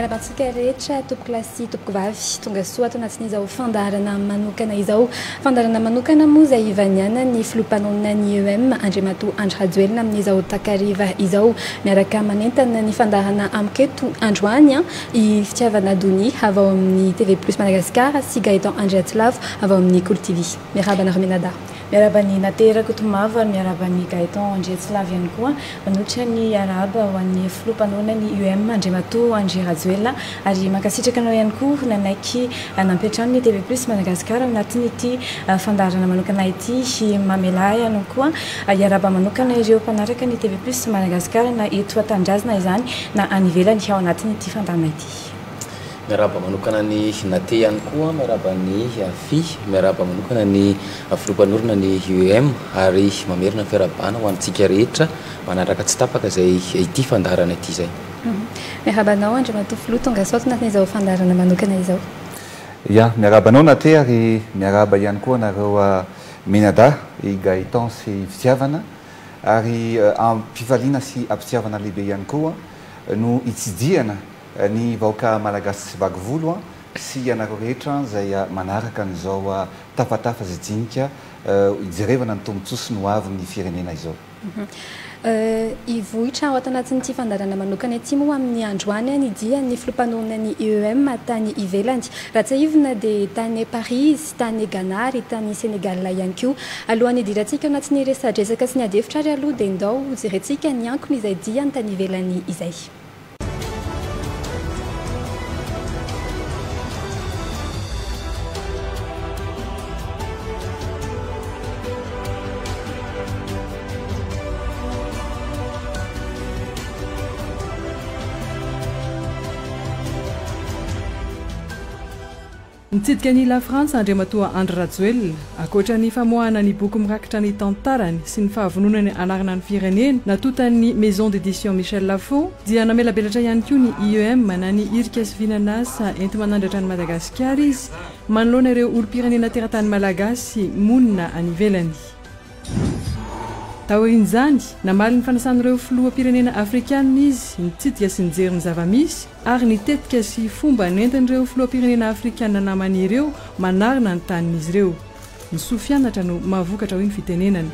miarabantsika rehetra tompoko lasy tompoko vavy tonga soa ato anatin'izao fandarana manokana izao. Fandarana manokana moa izay ivaniana ny filohampanonina ny EUM Andriamatoa Andry Rajoelina amin'izao takariva izao, miaraka manentana ny fandarana amiketo androany i fitiavana dony avy ao amin'ny TV Plus Madagascar sy Gaëtan Andriatilavo avy ao amin'ny Cool TV. Miarabana Raminada. Miarabany naterako tomava miarabany Gaëtan Andriatilavo ihany koa manoatra ny araba ho an'ny filohampanonina ny EUM Andriamatoa Andry Rajoelina ary mankasitraka anao ihany koa nanaiky nampiatrano ny TV Plus Madagascar anatin'ity fandarana manokana ity mamela ihany koa iaraba manokana ireo mpanaraka ny TV Plus Madagascar na eto an-tanindrazana izany na any ivelany ao anatin'ity fandarana ity. Miaraba manokana ny nate ihany koa miaraba ny fi miaraba manokana ny filohampanonina ny EUM ary mamerina fiarabana ho antsika rehetra manaraka tsy tapaka izay ity fandarana ity zay. Miarabanao Andriamatoa filoha tonga soa anatin'izao fandarana manokana izao. Ya, miarabanao nate ary miaraba ihany koa nareo Menada i Gaëtan sy fitiavana ary ampifaliana sy ampitiavana lehibe ihany koa no itsidiana ny vahoaka malagasy sy vagivolo sy ianareo rehetra izay manaraka an'izao tafatafa izay jinika ijerevana ny tombontsoa no avy ny firenena izao. Ivohitra ao anatin'ity fandarana manokana ity moa amin'ny androany ny dia ny filohampanonina ny EUM tany ivelany. Raha tsy ivona dia tany Paris, tany Ghana ary tany Sénégal ihany koa. Alohan'ny idirantsika anatin'ny resadresaka sy ny adefitra ary aloha dia ndao jerentsika ny ankony izay dia ny tany ivelany izay. Nitsidika ny La France Andriamatoa Andry Rajoelina akoatra ny famoahana ny boky mirakitra ny tantarany sy ny fahavononany anarana ny firenena natotany Maison d'édition Michel Lafon dia namelabelatra ihany koa ny EUM na ny irika sy vinanasa enti manandratra ny Madagasikara izy manoloana ireo olo-pirenena teratany malagasy monina any ivelany. Taorin'izany namaly ny fanasan'ireo filoham-pirenena afrikanina izy nitsidika sy nijery ny zava-misy ary nitetika sy fomba nentin'ireo filoham-pirenena afrikanina namany ireo manarina ny tanin'izy ireo. Ny sofianatra no mahavokatra hoe ny fitenenany.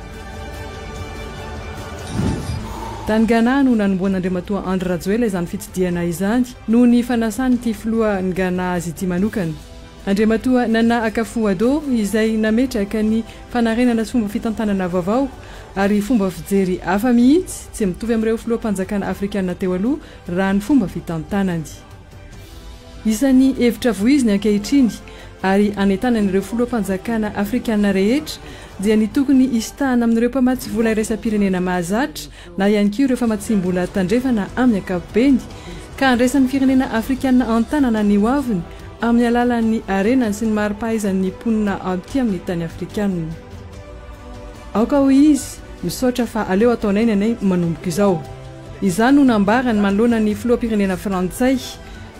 Tany Ghana no nanomboan'Andriamatoa Andry Rajoelina izany fitsidiana izany noho ny fanasany ity filoha ny Ghana azy ity manokana. Andriamatoa Nana Akufo-Addo izay nametraka ny fanarenana sy fomba fitantanana vaovao ary fomba fijery hafa mihitsy tsy mitovy amin'ireo filoham-panjakana afrikanina teo aloha raha ny fomba fitantanany. Isan'ny hevitra voiziny ankehitriny ary anentanany ireo filoham-panjakana afrikanina rehetra dia ny tokony histahana amin'ireo mpamatsy vola iraisam-pirenena mahazatra na ihany koa ireo famatsiam-bola tandrefana amin'ny ankapobeny ka andraisan'ny firenena afrikanina an-tanana ny hoaviny amin'ny alalan'ny arenany sy ny mari-pahaizan'ny mponina aty amin'ny tany afrikanina. Aoka hoy izy misaotra fa aleo ataonay nanay manomboka izao. Izany no nambarany manoloana ny filoham-pirenena frantsay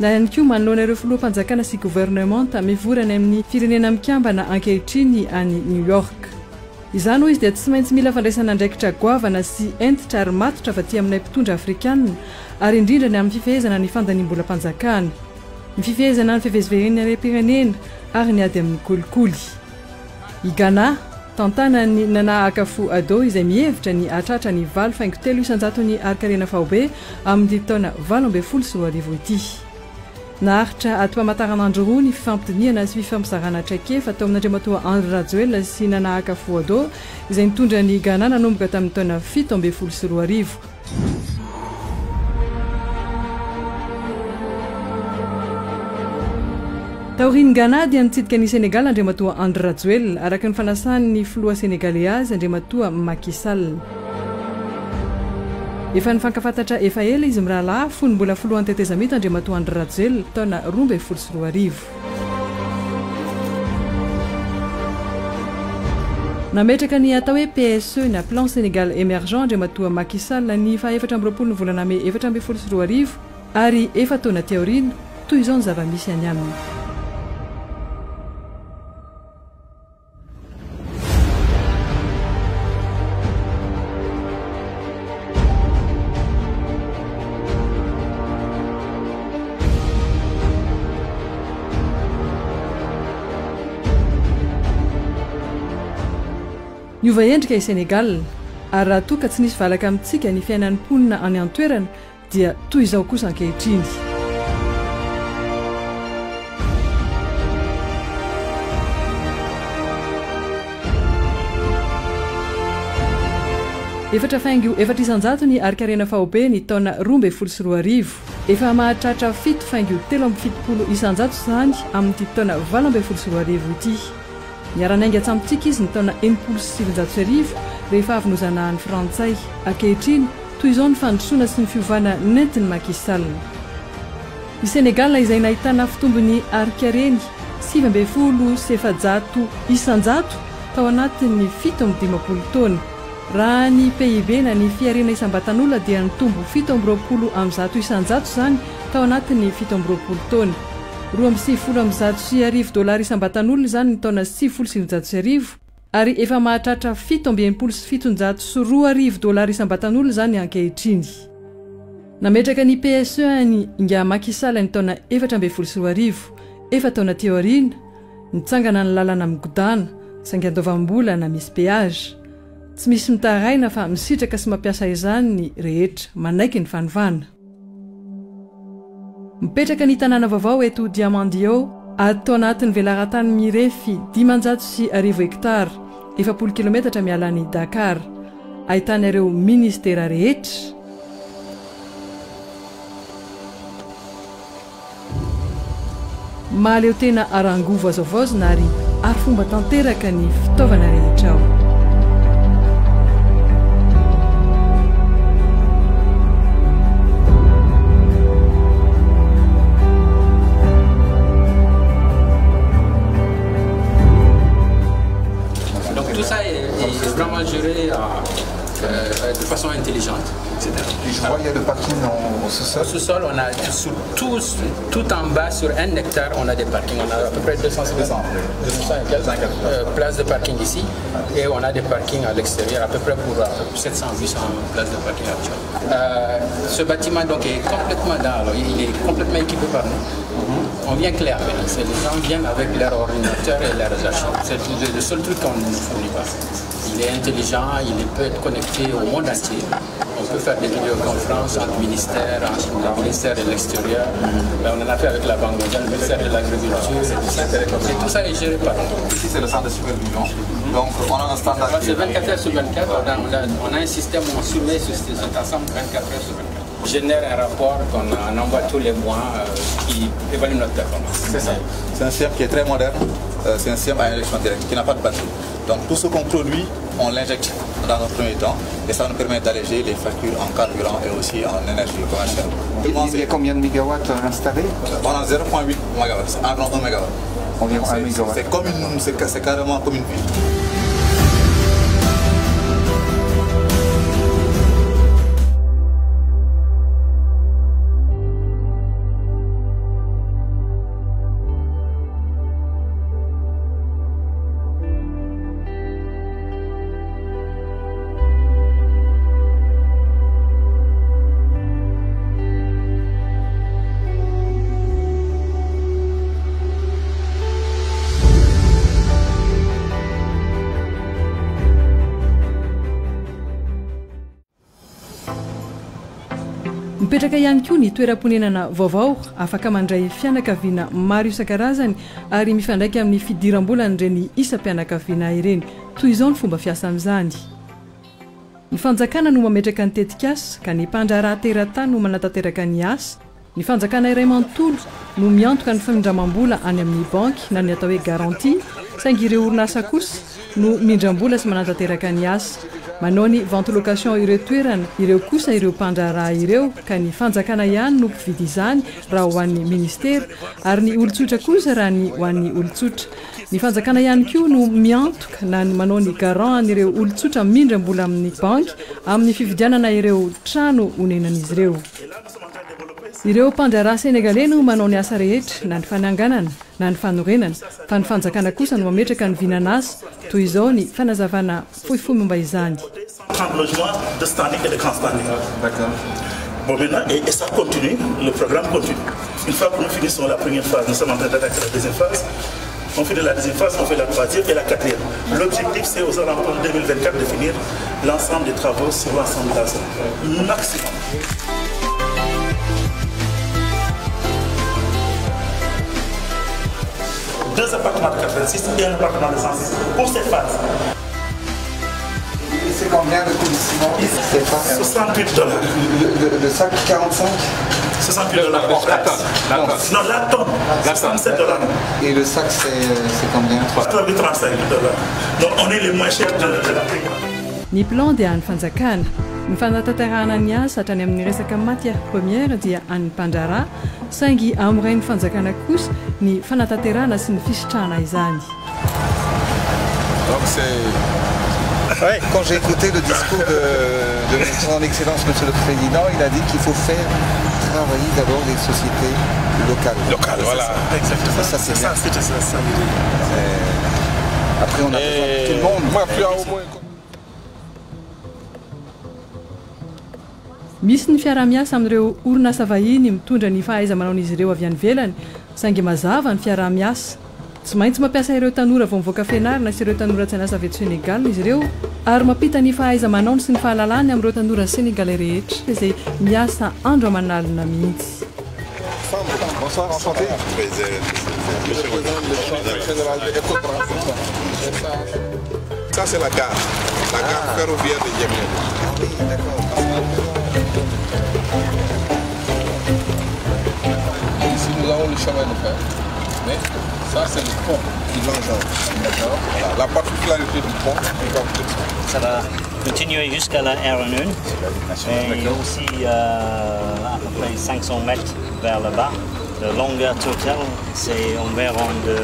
na ihany koa manoloana ireo filoham-panjakana sy gouvernemanta mivorana amin'ny firenena mikambana ankehitriny any New York. Izany hoy izy dia tsy maintsy mila fandraisana andraikitra goavana sy entitra ary matotra fa ty aminay mpitondra afrikanina ary indrindra ny amin'ny fifehezana ny fandaniam-bola-panjakana, ny fifehezana ny fivezivezen'ny arem-pirenena ary ny ady amin'ny kolikoly. I Ghana tantanany Nana Akufo-Addo izay mihevitra ny atratra ny 7.3 ny arkarena faobe amin'ny taona 2014 ity. Naharitra ato Amataranandro roa ny fifampidiniana sy fifampizarana traikefa tao amin'Andriamatoa Andry Rajoelina sy Nana Akufo-Addo izay nitondra ny Ghana nanomboka tamin'ny taona 2017. Taoriny Ghana dia nitsidika ny Sénégal Andriamatoa Andry Rajoelina araka ny fanasany filoha sénégalaise Andriamatoa Macky Sall. Efa nifankafantatra efa ela izy mirahalahy fony mbola filohan'ny tetezamita Andriamatoa Andry Rajoelina taona 2014. Nametraka ny atao hoe PSE na Plan Sénégal Émergent Andriamatoa Macky Sall ny fa 7 ny volana May 2014 ary efa taona teorina toy izao ny zava-misy any aminy. niova endrika i Sénégal ary raha toa ka tsy nisy valaka amintsika ny fiainan'ny mponina any an-toerana dia toy izao kosa ankehitriny. efatra faingo 400 ny arikarena fahobe ny taona 2024 efa mahatratra 7,7 isanjato zany amin'ity taona 2024 ity. Niaranainga atsamintsika izy ny taona 1970 rehefa avy nozanahan'ny frantsay ankehitriny toy izao ny fandrosoana sy ny fiovana nentin'ny Macky Sall. I Sénégal izay nahitana fitombony arikareny 7,7 isanjato tao anatin'ny 17 taona. Raha ny PIB na ny fiarena isam-batan'olona dia nitombo 17 isanjato zany tao anatin'ny 17 taona. 2,7 dolary isam-batan'olona zany ny taona 7,7 ary efa mahatratra 7,7 dolary isam-batan'olona zany ankehitriny. Nametraka ny PSE ny nga Macky Sall ny taona 4,4 efa taona teo aoriana nitsangana ny lalana migodana saingy andoavam-bola na misy péage. Tsy misy mitaraina fa misitraka sy mampiasa izany ny rehetra manaiky ny fanovana. Mipetraka ny tanàna vaovao eto Diamandio ato anatin'ny velaran-tany mirefy 500 hektara 70 kilometatra mialan'ny Dakar. Ahitana ireo ministera rehetra. Mahaleo tena arangovo azavaozina ary fomba tanteraka ny fitaovana rehetra ao. Vraiment géré de façon intelligente, etc. Je vois il y a le parking au sous-sol. Au sous-sol, on a tout en bas sur 1 hectare, on a des parkings. On a à peu près 250 places de parking ici et on a des parkings à l'extérieur, à peu près pour 700-800 places de parking actuelles. Ce bâtiment donc est complètement il est complètement équipé par nous. On vient clair, les gens viennent avec leur ordinateur et leurs archives. C'est le seul truc qu'on ne fournit pas. Il est intelligent, il peut être connecté au monde entier. On peut faire des vidéoconférences entre ministères, le ministère de l'extérieur. On en a fait avec la Banque mondiale, le ministère de l'Agriculture. Tout ça est géré par nous. Ici, c'est le centre de supervision. Donc, on a un standard. C'est 24 heures sur 24. On a un système où on surveille cet ensemble 24 heures sur 24. On génère un rapport qu'on envoie tous les mois qui évalue notre performance. C'est ça. C'est un système qui est très moderne. C'est un système à injection directe qui n'a pas de batterie. Donc tout ce qu'on produit, on l'injecte dans un premier temps et ça nous permet d'alléger les factures en carburant et aussi en énergie commerciale. Il y a combien de mégawatts installés? On a 0,8 MW, c'est environ 1 MW. Environ 1 MW. C'est carrément comme une ville. Mipetraka ihany koa ny toeram-ponenana vaovao afaka mandray fianakaviana maro isan-karazany ary mifandraika amin'ny fidiram-bola ireny isam-pianakaviana ireny toy izao ny fomba fiasa amin'izany. Ny fanjakana no mametraka ny tetikasa ka ny mpandraharaha teratany no manatanteraka ny asa. Ny fanjakana iray manontolo no miantoka ny famindramam-bola any amin'ny banky na ny atao hoe garantie saingy ireo orinasa kosa no mindram-bola sy manatanteraka ny asa. Manao ny vente location ireo toerana ireo kosa ireo mpandraharaha ireo ka ny fanjakana ihany no mpividy izany raha ho an'ny ministera ary ny olon-tsotra kosa raha ny ho an'ny olon-tsotra. Ny fanjakana ihany koa no miantoka na ny manao ny garant an'ireo olon-tsotra mindram-bola amin'ny banky amin'ny fividianana ireo trano honenan'izy ireo. Ireo mpandraharaha sénégalais no manao ny asa rehetra na ny fananganana na ny fanorenana fa ny fanjakana kosa no mametraka ny vinanasa toy izao ny fanazavana fohifohy momba izany. 30 logements de standing et de grand standing. D'accord. Bon, maintenant, et ça continue, le programme continue. Une fois que nous finissons la première phase, nous sommes en train d'attaquer la deuxième phase. On fait de la deuxième phase, on fait la troisième et la quatrième. L'objectif, c'est aux alentours de 2024 de finir l'ensemble des travaux sur l'ensemble de la zone. Maximum. Deux appartements de 86 et un appartement de 106 pour cette phase. C'est combien le coût du ciment? $68. Le sac 45? $68. Non, la tonne. $67. Et le sac, c'est combien? $35. Donc on est les moins chers de la prix. Ny plan dia any fanjakana ny fanatanterahana ny asa hatrany amin'ny resaka matière première dia any mpandrarà saingy amin'ray ny fanjakana kosa ny fanatanterahana sy ny fisitrahana izany. Donc c'est... Ouais. Quand j'ai écouté le discours de son Excellence Monsieur le Président, il a dit qu'il faut faire travailler d'abord les sociétés locales. Locales, voilà. Exactement. Ça c'est ça. Après on a besoin de tout le monde. Moi, plus au moins... Misy ny fiarah-miasa amin'ireo orinasa vahiny mitondra ny fahaiza-manaon'izy ireo avy any velany saingy mazava ny fiarah-miasa. Tsy maintsy mampiasa ireo tanora vao mivoaka fianarana sy ireo tanora tsy anasa avy eto Sénégal izy ireo ary mampita ny fahaiza-manaony sy ny fahalalany amin'ireo tanora sénégalais rehetra izay miasa andro aman'alina mihitsy. Bonsoir, enchanté. Ça c'est la gare ferroviaire de Djamena. Oui, d'accord. Ici nous avons le chemin de fer, mais ça c'est le pont qui l'engendre. Voilà. La particularité du pont, ça va continuer jusqu'à la R1 et aussi à peu près 500 mètres vers le bas. La longueur totale c'est environ de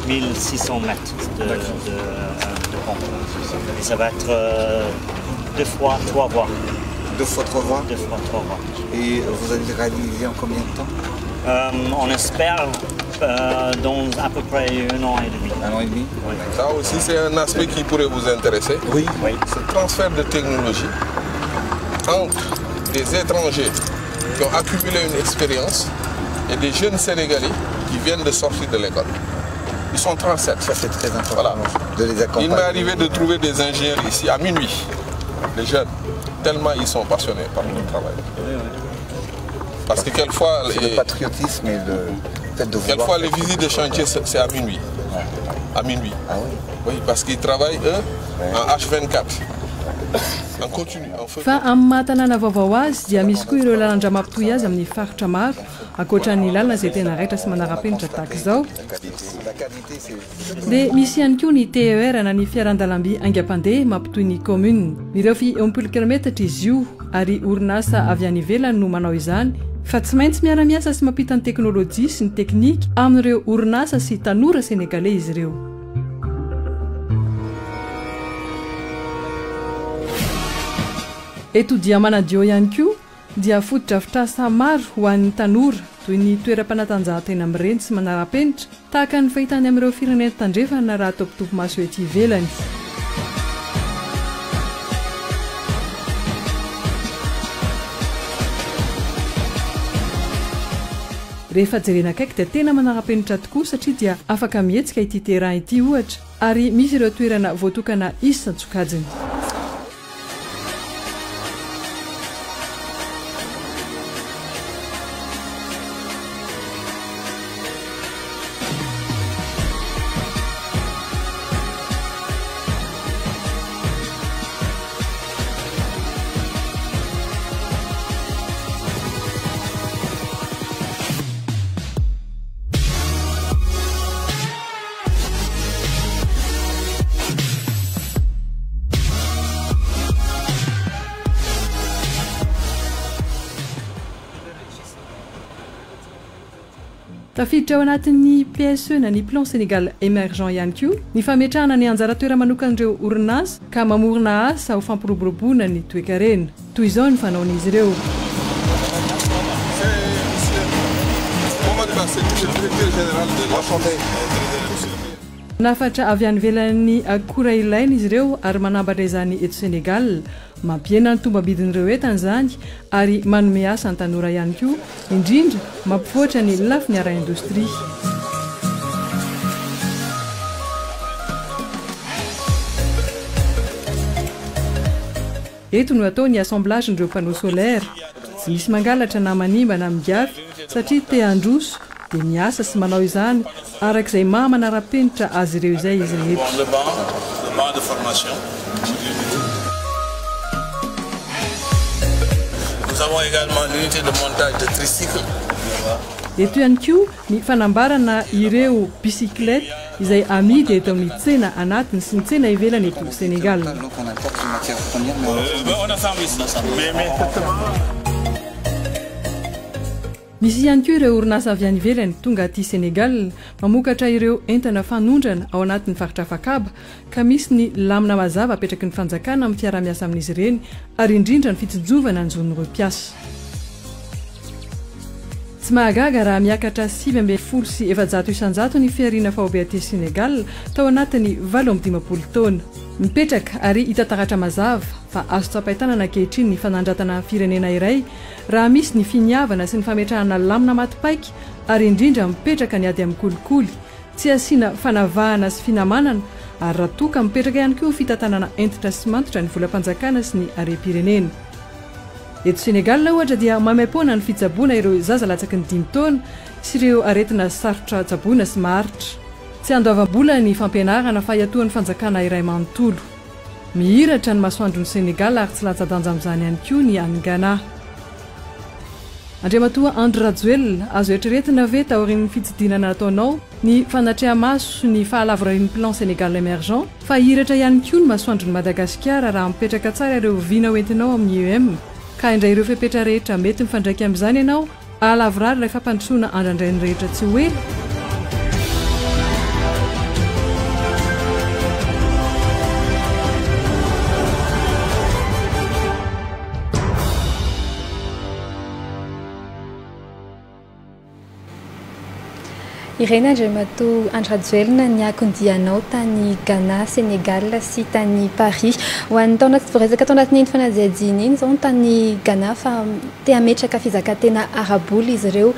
1600 mètres de pont. Et ça va être 2 fois 3 voies. 2 fois 3 voies? 2 fois 3 voies. Et vous allez réaliser en combien de temps? On espère dans à peu près 1 an et demi. 1 an et demi? Oui. Ça aussi c'est un aspect qui pourrait vous intéresser. Oui. Ce transfert de technologie entre des étrangers qui ont accumulé une expérience et des jeunes Sénégalais qui viennent de sortir de l'école. Ils sont 37. Ça c'est très important, voilà, de les accompagner. Il m'est arrivé de trouver des ingénieurs ici à minuit, les jeunes, tellement ils sont passionnés par le travail. Parce que quelquefois... le patriotisme et le fait de vouloir... Quelquefois les visites de chantier c'est à minuit. À minuit. Ah oui? Oui, parce qu'ils travaillent eux en H24. En continu, en feu. Fa amin'ny mahatanàna vaovao azy dia misy koa ireo lalana mampitohy azy amin'ny faritra maro ankoatran'ny lalana izay tena raitra sy manara-penitra tahaka izao. Dia misy ihany koa ny TER na ny fiaran-dalamby aingam-pandeha mampitohy ny commune. Ireo fi 10 kilometatra izy io ary orinasa avy any ivelany no manao izany. Fa tsy maintsy miara-miasa sy mampita ny teknôlôjia sy ny teknika amin'ireo orinasa sy tanora sénégalais izy ireo. Eto dia manadio ihany koa dia foto-drafitrasa maro ho an'ny tanora toy ny toeram-panatanjahantena mireny sy manara-penitra tahaka ny fahitany amin'ireo firenena tandrefana raha tompitompy maso ety ivelany. Rehefa jerena akaiky dia tena manara-penitra tokoa satria dia afaka mihetsika ity terrain ity ohatra ary misy ireo toerana voatokana isan-tsokajiny. Tafiditra ao anatin'ny PSE na ny plan Sénégal émergent ihany koa ny fametrahana ny anjara toera manokan'ireo orinasa ka mamorona asa ho fampiroboroboana ny toe-karena. Toy izao ny fanaon'izy ireo. Nafatra avy any ivelan'ny akora ilaina izy ireo ary manambatra izany eto Sénégal. Mampiena ny tombabidin'ireo entana izany ary manome asa ny tanora ihany koa indrindra mampivoatra ny lafiny ara-indostria. eto no atao ny assemblageny panneau solaire tsy misy mangalatra na manimba na migafy satria te androso dia miasa sy manao izany arak'izay mamanara-penitra azy ireo izay izy rehetra. Nous avons également l'unité de montage de tricycle. Eto ihany koa ny fanambarana ireo bicyclette izay amidy eto amin'ny tsena anatiny sy ny tsena ivelany eto Sénégal. Misy ihany koa ireo orinasa avy any ivelany tonga aty Sénégal mamokatra ireo entana fanondrana ao anatin'ny faritra Fakaba ka misy ny lamina mazava apetraky ny fanjakana amin'ny fiara-miasa amin'izy ireny ary indrindra ny fitsijovana ny zon'ireo mpiasa. Tsy mahagaga raha miakatra 700 sy 700 isanjato ny fiarina faobe aty Sénégal tao anatiny 15 taona. Mipetraka ary hita taratra mazava fa azo tsapahitanana ankehitriny ny fanandratana firenena iray raha misy ny finiavana sy ny fametrahana lamina matopaiky ary indrindra mipetraka ny ady amin'ny kolikoly tsy asiana fanavahana sy finamanana ary raha toka mipetraka ihany koa fitantanana entitra sy mantotra ny volam-panjakana sy ny harem-pirenena. Eto Sénégal ohatra dia mamepona ny fitsaboana ireo zaza latsaky ny 5 taona sy ireo aretina sarotra tsaboana sy maharitra. Tsy andoavam-bola ny fampianarana fa hiatoan'ny fanjakana iray manontolo. Mihiratra ny masoandro ny Sénégal ary tsy latsa-danja amin'izany ihany koa ny any Ghana. Andriamatoa Andry Rajoelina azo eritreretina ve taorian'ny fitsidinana nataonao ny fanatrea-maso sy ny fahalavorany plan Sénégal émergent fa hiratra ihany koa ny masoandro ny Madagasikara raha mipetraka tsara ireo vina hoentinao amin'ny UEM ka indray ireo fepetra rehetra mety mifandraiky amin'izany ianao ahalavorary ilay fampandrosoana andrandray ny rehetra tsy ho ela. Ireny Andriamatoa Andry Rajoelina niakondianao tany Ghana, Sénégal sy tany Paris. Ho an'ny taona voaresaka tao anatin'iny fanadihadiana iny izao tany Ghana fa te hametraka fizakantena araboly izy ireo.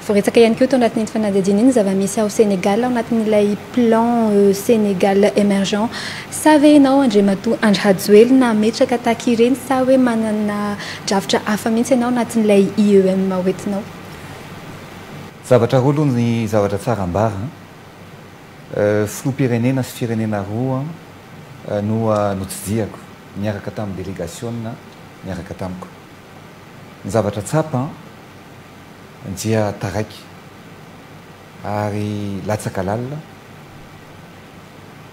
Voaresaka ihany koa tao anatin'iny fanadihadiana iny zava-misy ao Sénégal ao anatin'ilay plan Sénégal émergent. Sa ve ianao Andriamatoa Andry Rajoelina hametraka tahaka ireny sa hoe manana dravitra hafa mihitsy ianao anatin'ilay IEM hoentinao? Zavatra roa aloha ny zavatra tsara ambara filoham-pirenena sy firenena roa no tsidiako miaraka tamin'ny délégation miaraka tamiko. Ny zavatra tsapa dia taraiky ary latsaka lalina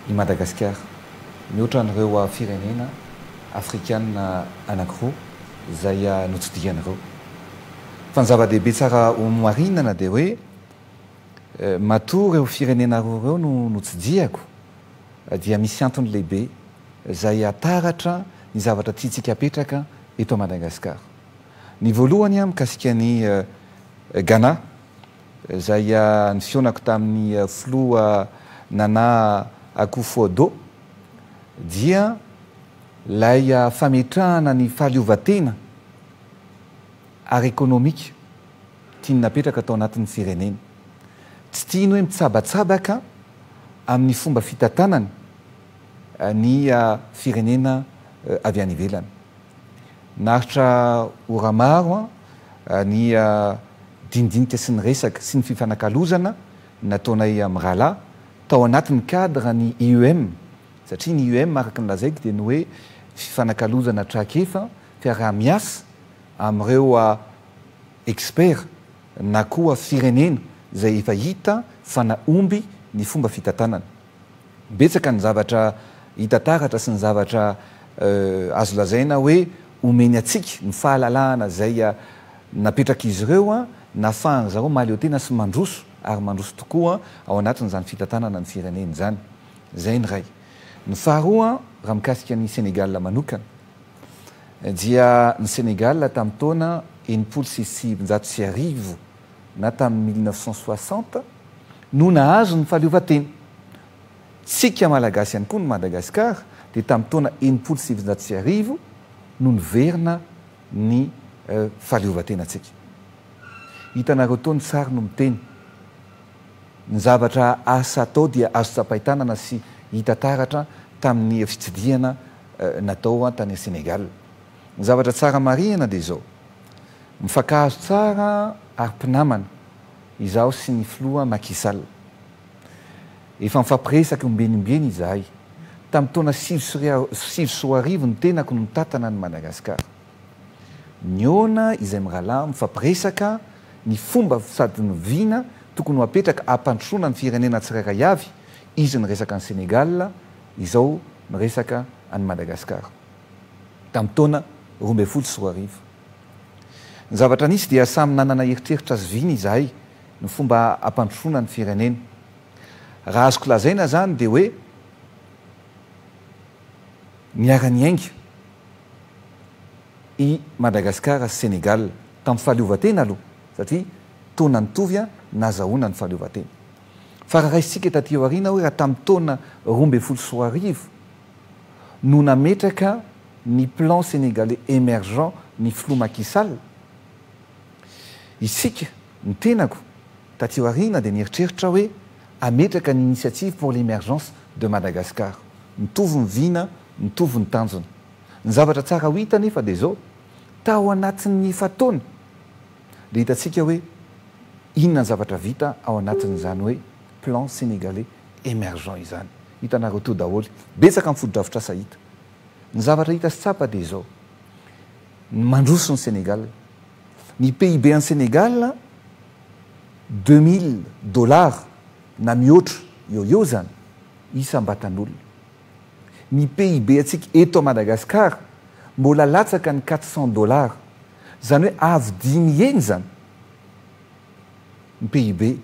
i Madagasikara mihoatra an'ireo firenena afrikana anankiroa izay notsidian'ireo. Fa ny zava-dehibe tsara omarinana dia hoe matoa ireo firenena roa ireo no tsidiako dia misy antony lehibe izay ataratra ny zavatra tiantsika apetraka eto Madagasikara. Ny voalohany mikasika ny Ghana izay nifiaonako tamin'ny filoha Nana Akufo-Addo dia lay fametrahana ny fahaleovan-tena ary économique tiany napetraka tao anatin'ny firenena. Tsy tiany hoe mitsabatsabaka amin'ny fomba fitantanany ny firenena avy any ivelany. Naritra ora maro ny dindinika sy ny resaka sy ny fifanakalozana nataonay amin'ny rahalahy tao anatin'ny cadre ny IEM satria ny IEM araka ny lazaiko dia ny hoe fifanakalozana trakefa fiaraha-miasa amin'ireo expert na koa firenena izay efa hita fanaomby ny fomba fitantanana. Betsaka ny zavatra hita taratra sy ny zavatra azo lazaina hoe omeny atsika ny fahalalahana izay napetraka izy ireo nahafahana zareo mahaleo tena sy mandroso ary mandroso tokoa ao anatin'izany fitantanana ny firenena izany. Izay ny ray. Ny faharoa raha mikasika ny Sénégal manokana dia ny Sénégal tamin'ny taona 1960 na tamin'ny 1960 no nahazo ny fahaleovan-tena. Tsika malagasy ihany koa ny Madagasikara dia tamin'ny taona 1970 no niverina ny fahaleovan-tena tsika. Hitanareo tony tsara no miteny ny zavatra asa atao dia azo tsapahitanana sy hita taratra tamin'ny fitsidiana natao tany Sénégal. ny zavatra tsara marihana dia zao mifakahazo tsara ary-mpinamana izaho sy ny filoha makisal efa mifampiresaka ombenimbeny izahay tamin'ny taona 6 ny tenako no mitatana ny Madagasikara ny ona izay mirahalahy mifampiresaka ny fomba sady ny vina tokony ho apetraka ampandrosoana ny firenena tsirairay avy izy ny resaka ny Sénégal izao miresaka any Madagasikara tamin'ny taona 2014 ny zavatra nisy dia samy nanana eritreritra azy vina izahay ny fomba ampandrosoana ny firenena raha azoko lazaina zany dia hoe miara-ny ainga i Madagasikara sy Sénégal tamin'ny fahaleovan-tena aloha satria taona nitovy nazahoana ny fahaleovan-tena fa raha raisitsika taty aoriana hoe raha tamin'ny taona 2014 no nametraka ny plan sénégalais émergent ny filoha Macky Sall isika ny tenako taty aoriana dia nieritreritra hoe ametraka ny initiative pour l'émergence de Madagascar mitovy ny vina mitovy ny tanjona ny zavatra tsara ho hita nefa dia zao tao anatin'ny fataona dia hitatsika hoe inona ny zavatra vita ao anatin'izany hoe plan sénégalais émergent izany hitanareo to daholy betsaka amin'ny fodo-dravitra asa hita ny zavatra hita sy tsapa dia zao mandroso ny Sénégal ny PIB en Sénégal $2000 na mihoatra eo zany isam-batan'olona ny PIB atsika eto a Madagasikara mbola latsaka ny $400 zany hoe avy 10 eny zany ny PIB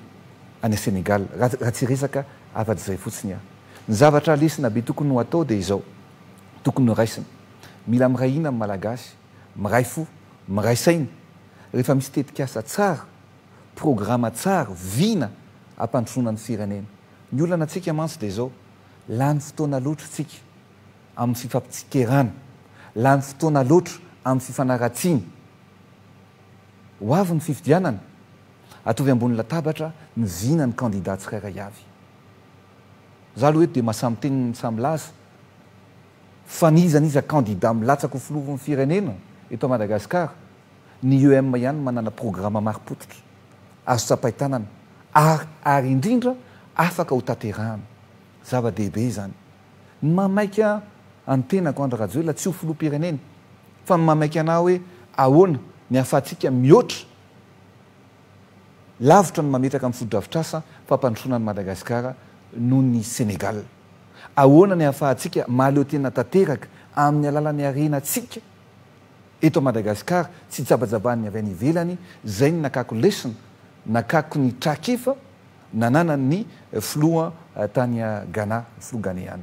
any Sénégal raha tsy resaka afa-zay fotsiny aho ny zavatra lesina be tokony ho atao dia izao tokony ho raisina mila miray ina amin'ny malagasy miray fo miray saina rehefa misy tetikasa tsara programa tsara vina ampandrosoana ny firenena ny olana antsika mantsy dia zao lany fotoana loatra tsika amin'ny fifampitsikirana lany fotoana loatra amin'ny fifanaratsiana ho avy ny fifidianana atovy ambony latabatra ny vina ny candidat tsirairay avy za aloha eto dia mahasamy teniny samy laza fanizaniza candidat milatsaka ho filovan'ny firenena eto a Madagasikara ny UEM ihany manana programa maripotika azo tsapaitanana ary indrindra afaka ho taterahana zava-dehibe zany ny mamaika antenako Andry Rajoelina tsy ho filoham-pirenena fa mamaika anao hoe ahoana ny ahafahantsika mihoatra lavitra ny mametraka amin'ny fodo-dravitrasa fampandrosoana ny Madagasikara noho ny Sénégal ahoana ny ahafahantsika mahaleo tena tanteraka amin'ny alalan'ny arenatsika eto a Madagasikara tsy tsabajaban'ny avy any ivelany zay ny nakako lesona nakako ny trakifa nanana ny filoha tany Ghana filoha ghanéana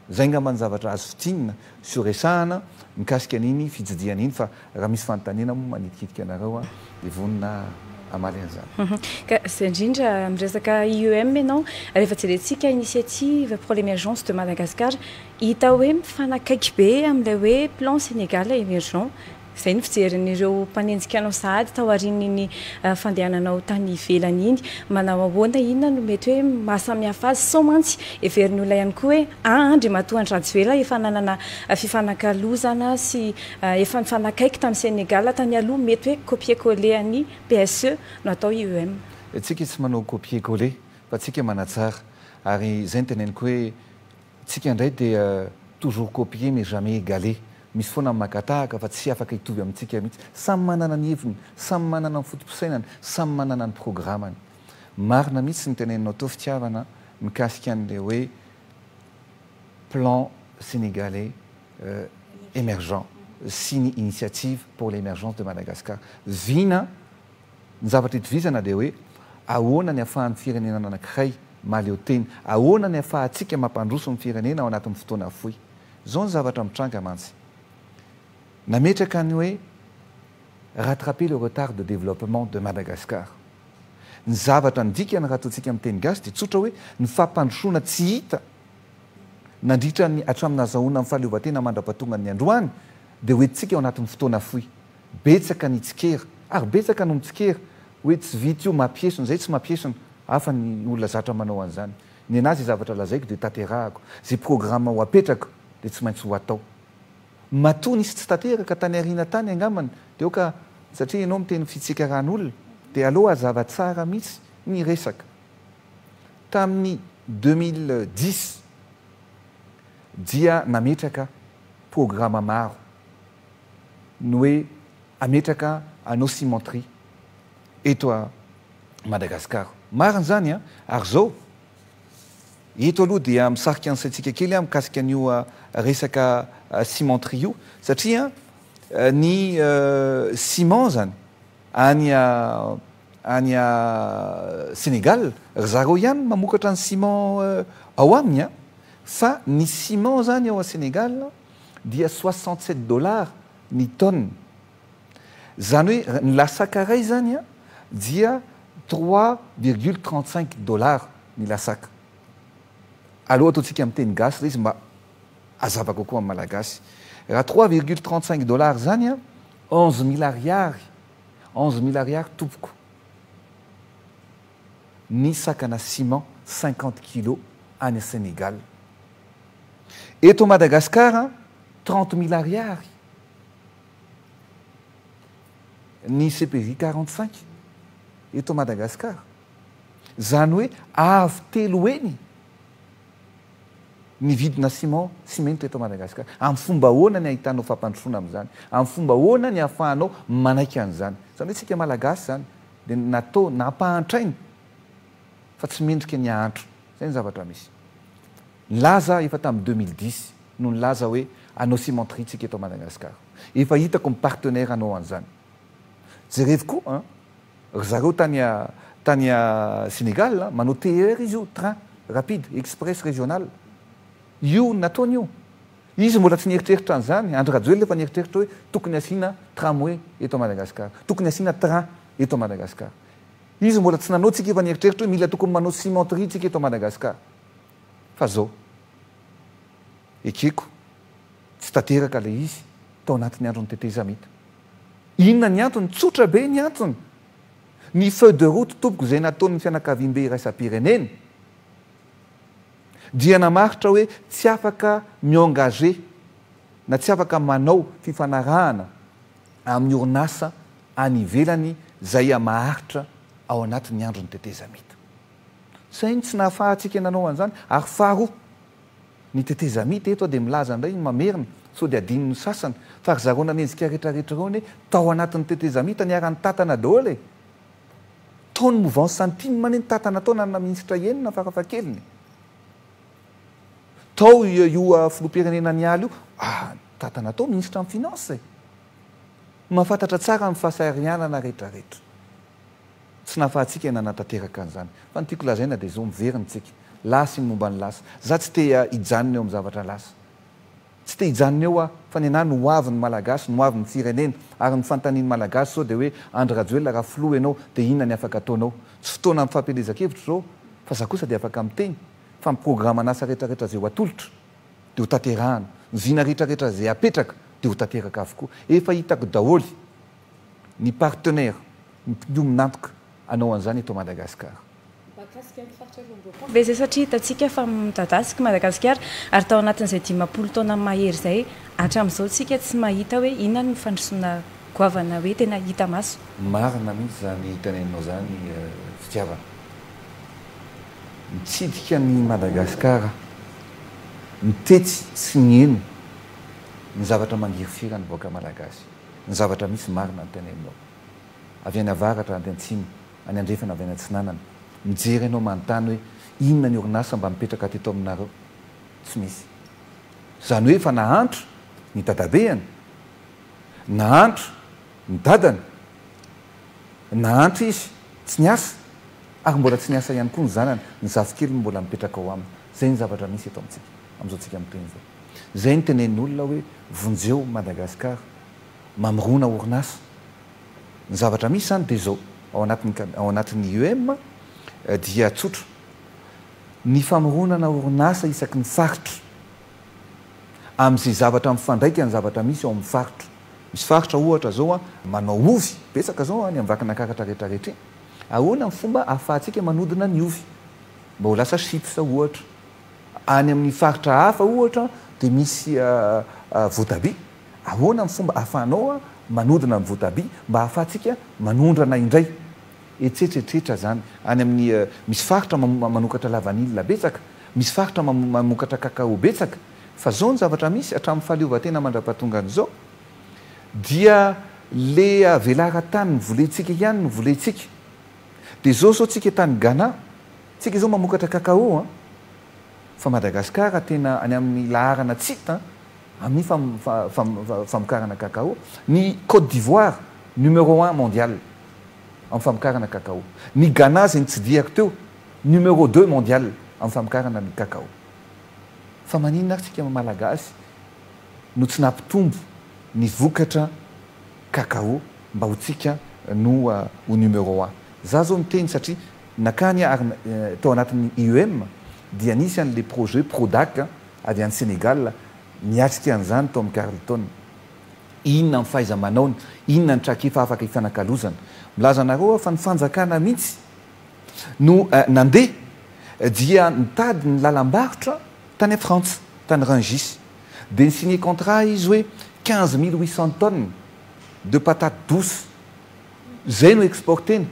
zay ngambany zavatra azo fitinina sy resahana mikasika an'iny fijidiana iny fa raha misy fanontaniana moa manitikitika anareo dia vonina amaly an'izany ka zay indrindra miresaka IEM ianao rehefa jerentsika initiative pour l'émergence de Madagascar hita hoe mifanakaiky be amin'ilay hoe plan Sénégal émergent zay ny fijerin'ireo mpanenjika anao sahady tao arininy fandehananao tany ivelany iny manao ahoana inona no mety hoe mahasamihafa azy sao mantsy everiny olona ihany koa hoe Andriamatoa Andry Rajoelina efa nanana fifanakalozana sy efa nifanakaiky tamin'ny Sénégal tany aloha mety hoe copier-coller any PSE no atao IEM tsika tsy manao copier-coller fa tsika manatsara ary zay ny teneniko hoe tsika indray dia toujours copier mais jamais égaler misy foana makatahaka fa tsy afaka hitovy amintsika mihitsy samy manana ny heviny samy manana ny fotom-pisainany samy manana ny programany marina mihitsy ny teneninao tao fitiavana mikasika an'le hoe plan sénégalais émergent sy ny initiative pour l'émergence de Madagascar vina ny zavatra hitovizana dia hoe ahoana ny ahafahan'ny firenena anankiray maleo teny ahoana ny ahafahantsika mampandroso ny firenena ao anatin'ny fotoana fohy zao ny zavatra mitranga mantsy nametraka ny hoe rattraper le retard de développement de Madagascar ny zavatra ndika ny raha ataontsika amin'ny teny gasy dia tsotra hoe ny fampandrosoana tsy hita nandritra ny hatramin'ny nazahoana amin'ny fahaleovan-tena mandra-pahatonga ny androany dia hoentintsika ao anatin'ny fotoana fohy betsaka ny tsikera ary betsaka no mitsikera hoe tsy vita io mampiesona zay tsy mampiesona hafa ny olona zatra manao an'izany ny anazy zavatra lazaiko dia tanterahako zay programa ho apetrako dia tsy maintsy ho atao matoa nisy tsy tanteraka tany ariana tany angamana de oka satria ianao miteny fitsikaran'olona dia aloha azava tsara mihitsy ny resaka tamin'ny 2010 dia nametraka programa maro ny hoe ametraka anao cimenterie eto a Madagasikara mariny zany a ary zao eto aloha dia misarika ansaitsika kely a mikasika an'io resaka cimenterie io satria ny ciment zany any Sénégal ry zareo ihany mamokatra ny ciment ao aminy a fa ny ciment zany ao a Sénégal dia $67 ny tonne zany hoe ny lasaka ray zany a dia $3,35 ny lasaka aloha ataontsika miteny gasy le izy mba azava kokoa amin'ny malagasy raha $3,35 zany a 11,000 ariary 11,000 ariary tompoko ny sakana ciment 50 kg any Sénégal eto Madagasikara 30,000 ariary ny CPJ 45 eto Madagasikara zany hoe avy telo eny ny vidina ciment eto Madagasikara amin'ny fomba ahoana ny ahitanao fampandrosoana amin'izany amin'ny fomba ahoana ny ahafahanao manaiky an'izany zany hoe tsika malagasy zany dia natao nampahantrainy fa tsy mendrika ny ahantro zay ny zavatra misy laza efa tamin'ny 2010 no nilaza hoe anao cimenterie tsika eto Madagasikara efa hitako ny partenaire anao an'izany jerevy koa ry zareo tany Sénégal manao TER izy io train rapide express régional io nataony io izy mbola tsy nieritreritra an'izany Andry Rajoelina efa nieritreritra hoe tokony asiana tramway eto Madagasikara tokony asiana train eto Madagasikara izy mbola tsy nanao tsika efa nieritreritra hoe mila tokony manao cimenterie tsika eto Madagasikara fa zao ekeko tsy tanteraka le izy tao anatin'ny andro ny tetezamita inona ny antony tsotra be ny antony ny feuille de route tompoko izay nataon'ny fianakaviam-be iraisam-pirenena dia namaritra hoe tsy afaka miengage na tsy afaka manao fifanarahana amin'ny orinasa any ivelany zay maharitra ao anatin'ny andro ny tetezamita zay tsy nahafahantsika nanao an'izany ary faharoa ny tetezamita eto dia milaza indray mamerina so dia adininy sasany fa ry zareo nanenjika rehetrarehetra reo hoe tao anatin'ny tetezamita niara-ny tatana daholo e taony mouvance centime maneny tatana tao na ministra enina farafakeliny tao io filoham-pirenena nialy io tatana tao ministra amin'ny finance mahafantatra tsara amin'ny fahasarianana rehetrarehetra tsy nahafahantsika nanatateraka an'izany fa ny tiako lazaina dia zao miveriny-tsika lasa ny momba ny lasa za tsy te hijanona eo amin'ny zavatra lasa tsy te hijanona eo fa ny anahy noavy ny malagasy noavy ny firenena ary ny fantaniany malagasy sao dia hoe Andry Rajoelina raha filoha ianao dia inona ny afaka ataonao tsy fotoana amin'ny fampelezan-kevitra zao fa za kosa dia afaka miteny fa miprograma nasa rehetrarehetra zay ho atolotra dia ho tanterahana ny vina rehetrarehetra zay apetraka dia ho tanteraka avokoa efa hitako daholy ny partenaire miominantoka anao an'izany eto Madagasikara be zay satria hitantsika fa mitadasika Madagasikara ary tao anatin'izay 10 taona mahery zay hatramin'izao tsika tsy mahita hoe inona ny fandrosoana goavana hoe tena hita maso marina mihitsy zany tenenao zany fitiavana mitsidika ny Madagasikara mitetsy sy ny eno ny zavatra mangirifiry ny boaka malagasy ny zavatra misy marina ny tenenao avy any avaratra any antsimo any andrefana avy any antsinanana mijery ianao manontany hoe inona ny orinasa mba mipetraka teto aminareo tsy misy zany hoe fa nahantro ny dadabeany nahantro ny dadany nahantro izy tsy niasa ary mbola tsy niasa ihany koa ny zanany ny zafikely mbola mipetraka ao aminy zay ny zavatra misy eto amintsika amin'izao tsika miteny zao zay ny tenen'olona hoe vonjeo Madagasikara mamirona orinasa ny zavatra misy zany dia zao ao anatin'ny UEM dia tsotra ny famoronana orinasa isaky ny faritra amin'izay zavatra mifandraika ny zavatra misy ao amin'ny faritra misy faritra ohatra zao manao ovy betsaka zao any amivakina karatra rehetrarehetra ahoana ny fomba ahafahantsika manodina ny ovy mba ho lasa chips ohatra any amin'ny faritra hafa ohatra dia misy voatabia ahoana ny fomba ahafahanao manodina ny voatabia mba ahafahantsika manondrana indray etsetreetretra zany any amin'ny misy faritra manokatra lavanila betsaka misy faritra mamokatra kakao betsaka fa zao ny zavatra misy hatramin'ny fahaleovatena mandra-pahatonga an'izao dia le velara-tany ny volentsika ihany ny volentsika dia zao sao tsika tany Ghana tsika zao mamokatra kakao fa Madagasikara tena any amin'ny laharana tsita amin'ny famokarana kakao ny Côte d'Ivoire numéro 1 mondial amin'ny famokarana kakao ny Ghana zay tsy diako teo numéro 2 mondial amin'ny famokarana ny kakao fa maninona ary tsika malagasy no tsy nampitombo ny vokatra kakao mba ho tsika no ho numéro 1 za zao miteny satria nakany ary tao anatin'ny IEM dia nisy an'le projet Prodac avy any Sénégal miatrika an'izany tao amin'ny Carleton inona ny fahaiza manaony inona ny trakefa afaka ifanakalozana milaza anareo fa ny fanjakana mihitsy no nandeha dia nitady ny lalam-barotra tany France tany Rungis dia signé contrat izy hoe 15 800 tonnes de patate douce zay no exporteny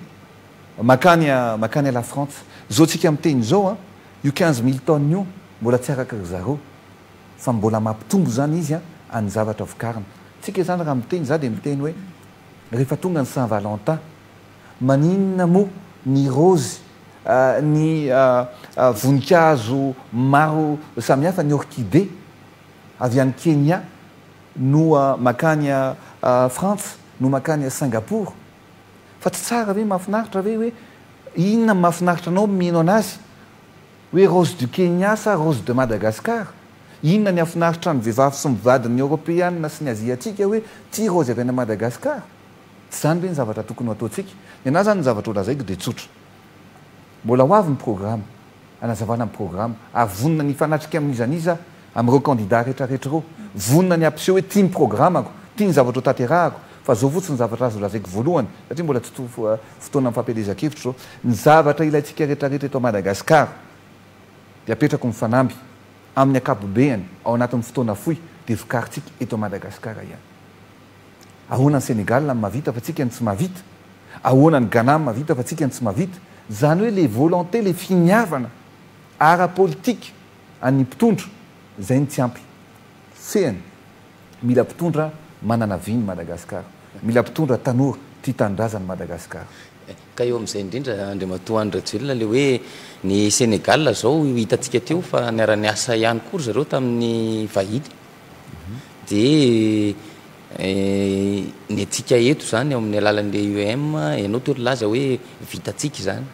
makany à la France zao tsika miteny zao io 15 000 tonnes io mbola tsy araka zareo fa mbola mampitombo zany izy any zavatra vokarina tsika zany raha miteny za dia miteny hoe rehefa tonga ny Saint Valentin maninona mo ny rose ny voninkazo maro samihafa ny orchidée avy any Kenya no makany France no makany Singapour fa tsy tsara hoe mahafinaritra hoe inona mahafinaritra anao mino anazy hoe rose du Kenya sa rose de Madagascar inona ny afinaritra ny vehivavy sy mivadiny européanina sy ny aziatika hoe ty rose avy any Madagascar tsy zany hoe ny zavatra tokony ho ataontsika ny anazy zany ny zavatra olazaiko dia tsotra mbola ho avy ny programme anazavana ny programme ary vonona ny fanatrika amin'izaniza amin'ireo candidat rehetrarehetra reo vonona ny ampiseho hoe tia ny programmako tia ny zavatra ho tanterahako fa zao fotsiny zavatra azo lazaiko voalohany satria mbola tsy fotoana amin'ny fampielezan-kevitra zao ny zavatra ilayntsika rehetrarehetra eto Madagasikara dia apetrako ny fanamby amin'ny akapobeany ao anatin'ny fotoana fohy dia vokaritsika eto Madagasikara ihany ahoana ny Sénégal mavita fa tsika ny tsy mavita ahoana ny Ghana mavita fa tsika ny tsy mavita zany hoe les volontés les finiavana ara-politique any mpitondra zay ny tsy ampy fehany mila mpitondra manana viny Madagasikara mila mpitondra tanora tia tanindrazany Madagasikara ka eo amin'izay indrindra Andriamatoa Andratjoelina le hoe ny Sénégal zao hitantsika teo fa niara-niasa ihany kory zareo tamin'ny vahiny dia ny atsika eto zany eo amin'ny alalan'le IEM ianao teo laza hoe vitatsika zany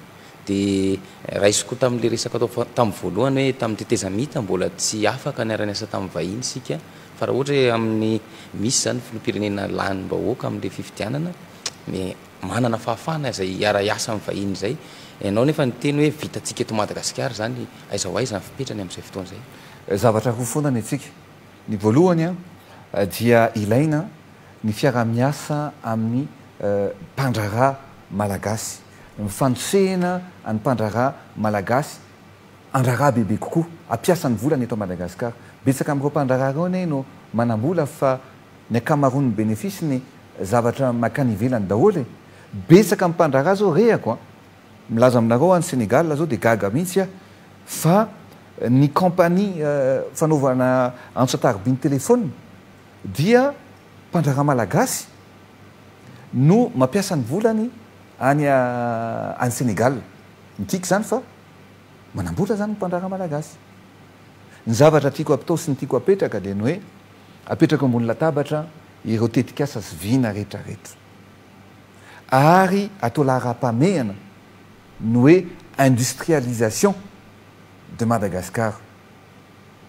dia raisiko tamin'le resaka atao tamin'ny voalohany hoe tamin'ny tetezamita mbola tsy afaka niara-niasa tamin'ny vahiny sika fa raha ohatra hoe amin'ny misy zany filoham-pirenena lany bahoaka amin'le fifidianana mais manana fahafahana zay iara-iasa amin'ny vahiny zay ianao nefa niteny hoe vitatsika eto Madagasikara zany aiza ho aiza ny fipetrany amin'izay fotoana zay zavatra ho fonany atsika ny voalohany dia ilaina ny fiara-miasa amin'ny mpandrarà malagasy mifandosehana any mpandrarà malagasy andrarà bebe kokoa ampiasa ny volana eto Madagasikara betsaka amin'ireo mpandrarà reo ane no manambola fa ny akamaroan'ny bénéfice ny zavatra makany ivelany daholo betsaka amin'ny mpandrarà zao rehako milaza aminareo any Sénégal zao dia gaga mihitsy fa ny compagnie fanaovana antsotaribiny telefôna dia mpandrarà malagasy no mampiasa ny volany any Sénégal mikiky zany fa manambola zany mpandrarà malagasy ny zavatra tiako apitao sy ny tiako apetraka dia ny hoe apetraka ambony latabatra ireo tetikasa sy vina rehetrarehetra ary atao lahara-pamehana no hoe industrialisation de Madagascar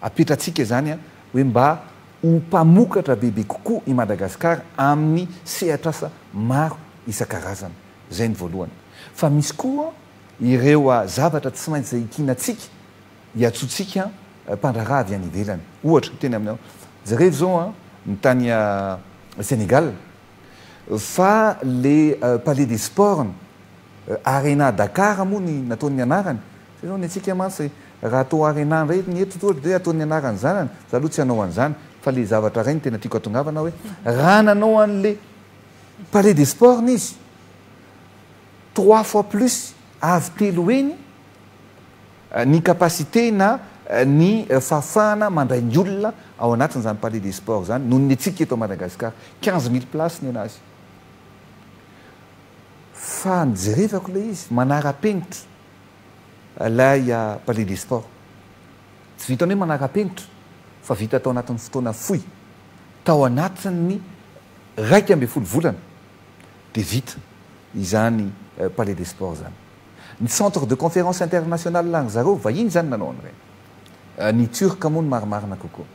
apetratsika zany hoe mba ho mpamokatra bebe kokoa i Madagasikara amin'ny sehatrasa maro isan-karazana zay ny voalohany fa misy koa ireo zavatra tsy maintsy zay ikinatsika hiatsotsika mpandrarà avy any ivelany ohatra teny aminao zareo zao ny tany Sénégal fa le palais des sports Arena Dakar moa ny nataony anarany zay zao ny atsika mantsy raha atao arena ndray ny eto dia ataony anarany zany za aloha tsy hanao an'izany fa le zavatra ray ny tena tiako atongavana hoe raha nanao an'le palais des sports nizy 3 fois plus avy telo eny ny capacité na ny fahafahana mandray ny olona ao anatin' zany palais des sports zany noho ny atsika eto Madagasikara 15 000 place ny anazy fa nijerevako le izy manara-penitra lay palais des sports tsy vitany hoe manara-penitra fa vita tao anatin'ny fotoana foy tao anatin'ny 12 volana dia vita izany palais des sports zany ny centre de conférence internationale lany zareo vahiny zany nanao an'ireny ny turka moa ny marimarina kokoa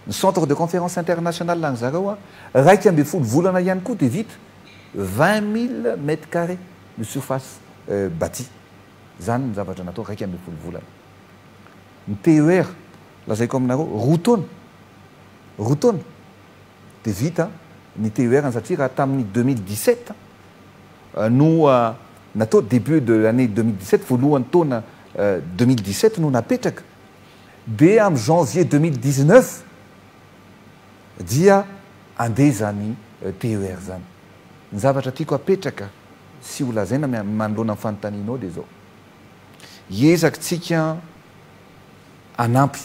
ny centre de conférence internationale lany zareo 12 volana ihany koa dia vita 20 000 mètres carrés de surface bâtie zany ny zavatra natao 12 volana ny TER lazaiko aminareo rotona dia vita ny TER satria raha tamin'ny 2017 no natao début de l'année 2017 voalohany taona 2017 no napetraka dia amin'ny janvier 2019 dia andeha zany TER zany ny zavatra tiako apetraka sy ho lazaina manoloana amin'ny fanontanianao dia zao hiezaka tsika anampy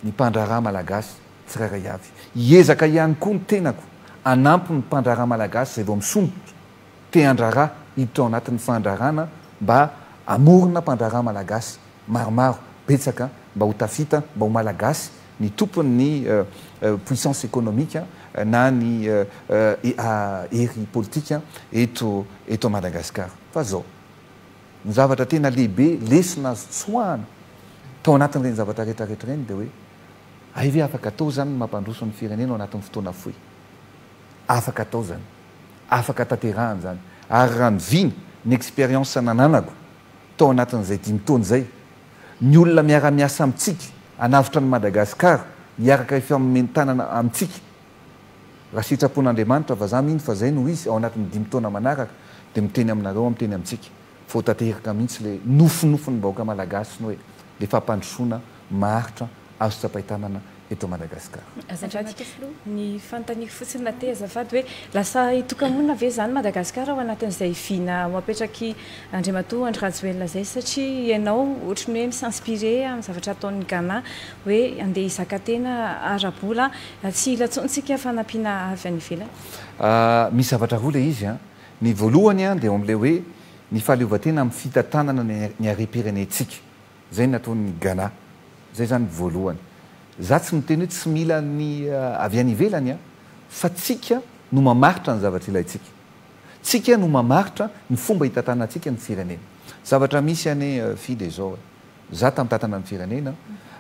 ny mpandraraha malagasy tsirairay avy hiezaka ihany koa ny tenako anampy ny mpandraraha malagasy zay vao misombotra te andraraha hiditra ao anatin'ny fandrarana mba amorona mpandraraha malagasy maromaro betsaka mba ho tafita mba ho malagasy ny tompony puissance économique na ny hery politique eto Madagasikara fa zao ny zavatra tena lehibe lesina azo tsoahana tao anatin'ireny zavatra rehetrarehetra reny dia hoe aive afaka atao zany mampandroso ny firenena ao anatin'ny fotoana foy afaka atao zany afaka tanterahany zany ary raha nivina ny expérience nananako tao anatin'izay 5 taona zay ny olona miara-miasa amintsika anavitra ny Madagasikara hiaraka fifametanana amintsika raha sitrapon'Andriamanitra fa za mihiny fa zay no izy ao anatin'ny 5 taona manaraka dia miteny aminareo miteny amintsika fa ho tanteraka mihitsy le nofinofiny baoka malagasy no hoe le fampandrosoana maharitra azo tsapaitanana eto Madagasikara ny fanontaniako fotsiny nate azafady hoe lasa hitokamonina ve zany Madagasikara ao anatin'izay vina mapetraky Andriamatoa Andry Rajoelina zay satria ianao ohatra ny hoe misinspiré amin'ny zavatra ataon'ny Ghana hoe andeha hizaka tena arabola tsy ilatsontsika fanampiana avy any ivelany misy zavatra roa le izy ny voalohany dia amin'le hoe ny fahaleovan-tena amin'ny fitantanana ny harem-pirenentsika zay nataon'ny Ghana zay zany voalohany za tsy miteny hoe tsy mila ny avy any ivelany fa tsika no mamaritra ny zavatra ilayntsika tsika no mamaritra ny fomba hitantanantsika ny firenena zavatra misy any fide zao za tamin'ny tantana ny firenena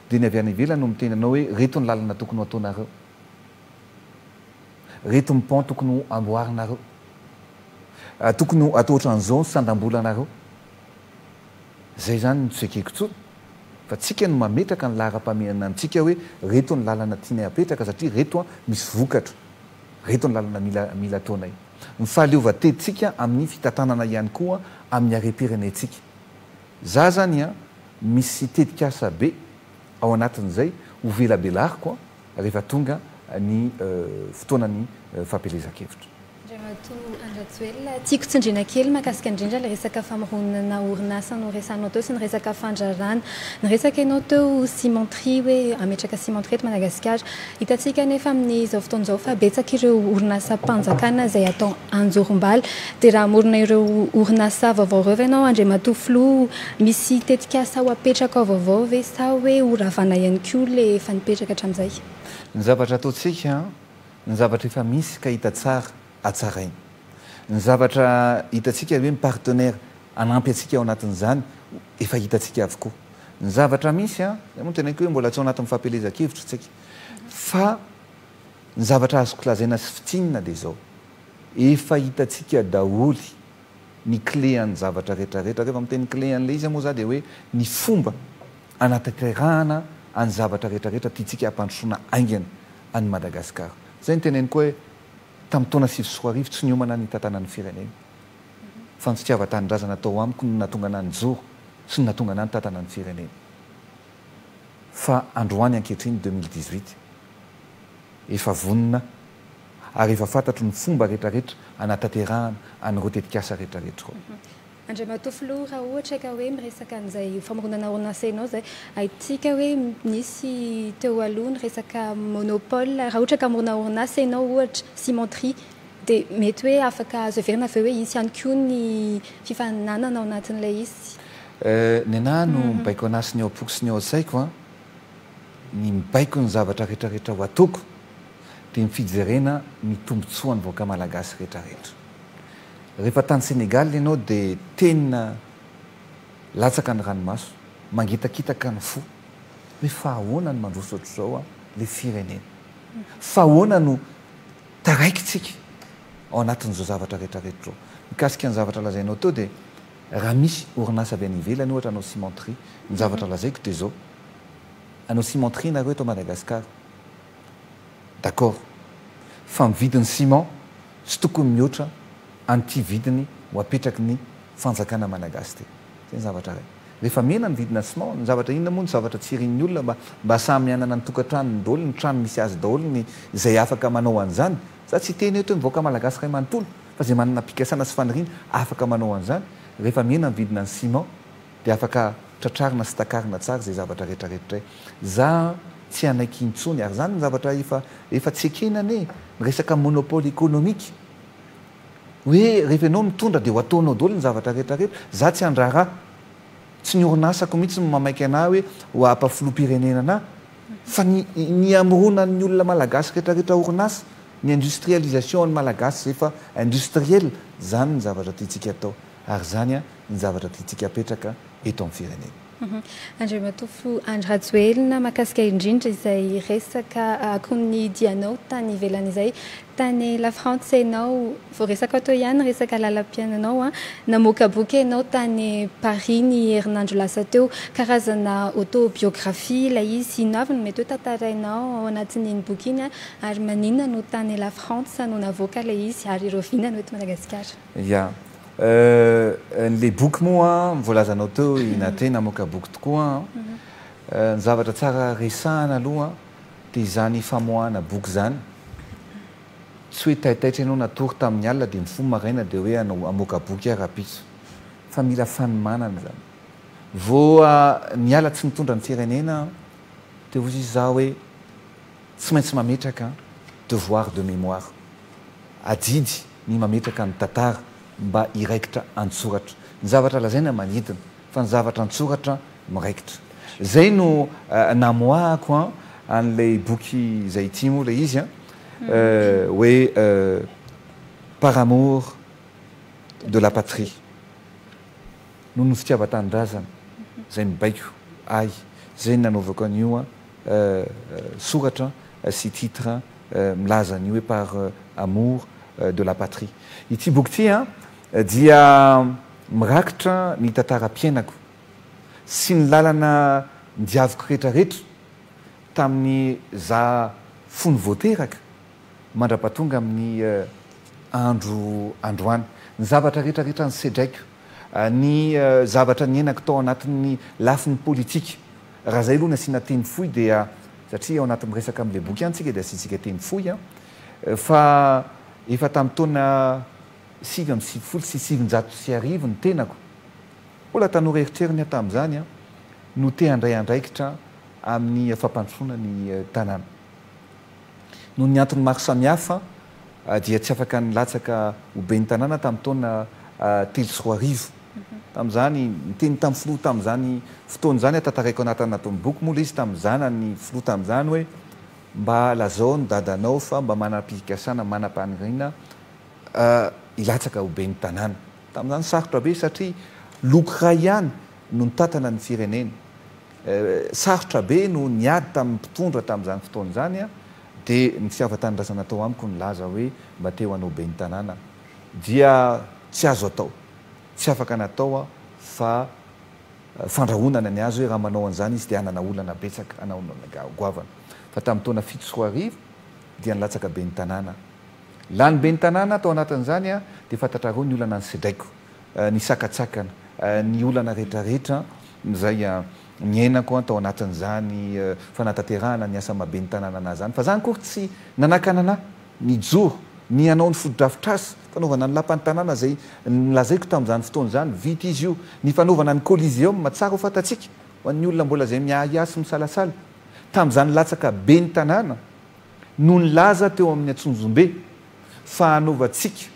dia ny avy any ivelany no miteny anao hoe reto ny lalana tokony ataonareo reto ny pont tokony amboarinareo tokony atao ohatran'izao ny sandam-bolanareo zay zany no tsekeko tsony fa tsika no mametraka ny lara-pameana antsika hoe reto ny lalana tiany apetraka satria reto misy vokatra reto ny lalana mila ataonay ny fahaleovan-tentsika amin'ny fitantanana ihany koa amin'ny harem-pirenentsika za zany misy tetikasa be ao anatin'izay ho velabelariko rehefa tonga ny fotoanany fampelezan-kevitra tiako tsindrina kely mahakasika indrindra le resaka famoronana orinasa no resanao teo sy ny resaka fandrarana ny resaka ianao teo cimenterie hoe ametraka cimenterie eto Madagasikara hitantsika nefa amin'izao fotoan'izao fa betsaka ireo orinasa mpanjakana izay atao anjorom-bala dia raha amorona ireo orinasa vaovao reo ianao Andriamatoa Flo misy tetikasa ho apetraka ao vaovao ve sa hoe horavana ihany koa le efa nipetraka hatramin'izay ny zavatra ataontsika ny zavatra efa misy ka hita tsara atsarainy ny zavatra hitantsika hoe mipartenaire anampy atsika ao anatin'izany efa hitantsika avokoa ny zavatra misy moa tenako hoe mbola tsy ao anatin'ny fampelezan-kevitra tsika fa ny zavatra azoko lazaina sy fitsinina dia zao efa hitantsika daholy ny clé an'ny zavatra rehetrarehetra rehefa miteny clé an'le izy moa za dia hoe ny fomba anatanterahana any zavatra rehetrarehetra tiatsika hampandrosoana aingana any Madagasikara zay ny teneny koa hoe tamin'ny taona 20 tsy niomana ny tantanan'ny firenena fa ny fitiavan-tanindrazana tao amiko no natonga ana ny joro sy ny natonga ana ny tantanan'ny firenena fa androany ankehitriny 2018 efa vonina ary efa fantatro ny fomba rehetrarehetra anatanterahana anyireo tetikasa rehetrarehetra koa. Andriamatoa filoha raha ohatra ka hoe miresaka an'izay famoronana orinasa ianao zay aitsika hoe nisy teo aloha ny resaka monopole raha ohatra ka amorona orinasa ianao ohatra cimenterie dia mety hoe afaka azo heverina aveo hoe isy ihany koa ny fifaninanana ao anatin'ilay izy. Ny anahy no mibaiko anahy sy ny ao apoky sy ny ao an-tsaiko a ny mibaiko ny zavatra rehetrarehetra ho atoko dia mifijerena ny tombontsoa ny vahoaka malagasy rehetrarehetra. Rehefa tany Sénégal ianao dia tena latsaka ny ranomaso mangitakitaka ny fo hoe fa ahoana no mandroso ohatr'izao a le firenena fa ahoana no taraikitsika ao anatin'izao zavatra rehetrarehetra zao. Mikasika ny zavatra lazainao teo dia raha misy orinasa avy any ivelany ohatra anao cimenterie ny zavatra lazaiko dia zao anao cimenterie nareo eto Madagasikara d'accord fa mividiny ciment tsy tokony mihoatra anty vidiny ho apetraky ny fanjakana malagasy ty zay ny zavatra ray rehefa mena ny vidina ciment ny zavatra inona moa ny zavatra tsy irin'ny olona mba samy mianana ny tokantrano ny daholo ny trano misy azy daholo ny izay afaka manao an'izany za tsy teny eto hoe mivoaka malagasy ray manontolo fa zay manana pikasana sy faniriana afaka manao an'izany rehefa mena ny vidina ny ciment dia afaka tratrarina sy takarina tsara zay zavatra rehetrarehetra za tsy anaiky intsony ary zany ny zavatra efa tsy ekenany resaka monopole économique hoe rehefa ianao mitondra dia ho ataonao daholo ny zavatra rehetrarehetra za tsy andrara tsy ny orinasako mihitsy mamaiky anahy hoe ho ampafiloam-pirenena anahy fa ny amorona ny olona malagasy rehetrarehetra orinasa ny industrialisation ny malagasy efa industriel zany ny zavatra tiatsika atao ary zany a ny zavatra tiatsika apetraka eto amin'ny firenena. Andriamatofo Andry Rajoelina mahakasika indrindra izay resaka akoho ny dianao tany ivelany izay tany la France ianao vao resaka atao ihany resaka lalam-piainanao a namoaka boky ianao tany Paris ny herinandro lasa teo karazana autobiographie ilay izy ino avy no mety hoe tantarainao ao anatin'iny boky iny a ary maninona no tany la France no navoaka ilay izy ary ireo vinana eto Madagasikara. Ya les boky moa mivolazanao teo inate namoaka boky tokoa ny zavatra tsara resahana aloha dia zany famoahana boky zany tsy hoe taitaitra ianao natory tamin'ny alina dia mifono maraina dia hoe amoaka boky ara-pitso fa mila fanomanana zany vo ny ala tsy mitondra ny firenena dia ozy izy za hoe tsy maintsy mametraka devoir de mémoire adidy ny mametraka ny tantara mba iraikitra antsoratra ny zavatra lazaina manidina fa ny zavatra antsoratra miraikitra zay no namoahako a an'lay boky zay ity moa lay izy a hoe par amour de la patrie no ny fitiava-tanindrazana zay mibaiko ay zay nanaovako an'io a soratra sy titre milaza an'io hoe par amour de la patrie ity boky ty a dia mirakitra ny tantaram-piainako sy ny lalana diaviko rehetrarehetra tamin'ny za fony voateraka mandra-patonga amin'ny androany ny zavatra rehetrarehetra ny sedraiko ny zavatra ny ainako tao anatin'ny lafiny politika raha zay aloha nasiana teny foy dia satria ao anaty miresaka amin'ilay boky ihany tsika dia asiantsika teny foy a fa efa tamin'ny taona 7 sy 7 ny tenako mbola tanora eritreriny tamin'izany a no te handray andraikitra amin'ny fampandrosoana ny tanàna noho ny antony maro samihafa dia tsy afaka nilatsaka ho be ny tanàna tamin'ny taona 3 tamin'izany nyteny tamin'ny filoha tamin'izany fotoana zany tantaraiko anatin'ny boky moa la izy tamin'izany ny filoha tamin'izany hoe mba lazao ny dadanao fa mba manam-pikasana manam-paniriana ilatsaka ho be ny tanàna tamin'izany sarotra be satria loko ray ihany no nitantana ny firenena sarotra be no niady tamin'ny mpitondra tamin'izany fotoana zany a dia ny fitiava-tanindrazana atao amiko ny laza hoe mba teo anao be ny tanàna dia tsy azo atao tsy afaka natao a fa fandrahonana ny azy hoe raha manao an'izany izy dia anana olana betsaka anaogoavana fa tamin'ny taona 7 dia nilatsaka be ny tanàna lany be ny tanàna atao anatin'izany a dia fantatrareo ny olana ny sedraiko ny sakatsakana ny olana rehetrarehetra zay miaina koa tao anatin'izany fanatanterahana ny asa mabe ny tanàna anazy zany fa zany koa tsy nanakanana nijoro ny anao ny fododrafitrasy fanaovana ny lampany tanàna zay nilazaiko tamin'izany fotoana zany vita izy io ny fanaovana ny coliseum tsara ho fatatsika ho an'ny olona mbola zay miahiasy misalasala tamin'izany latsaka be ny tanàna no nilaza teo amin'ny Atsonjombe fa hanaovantsika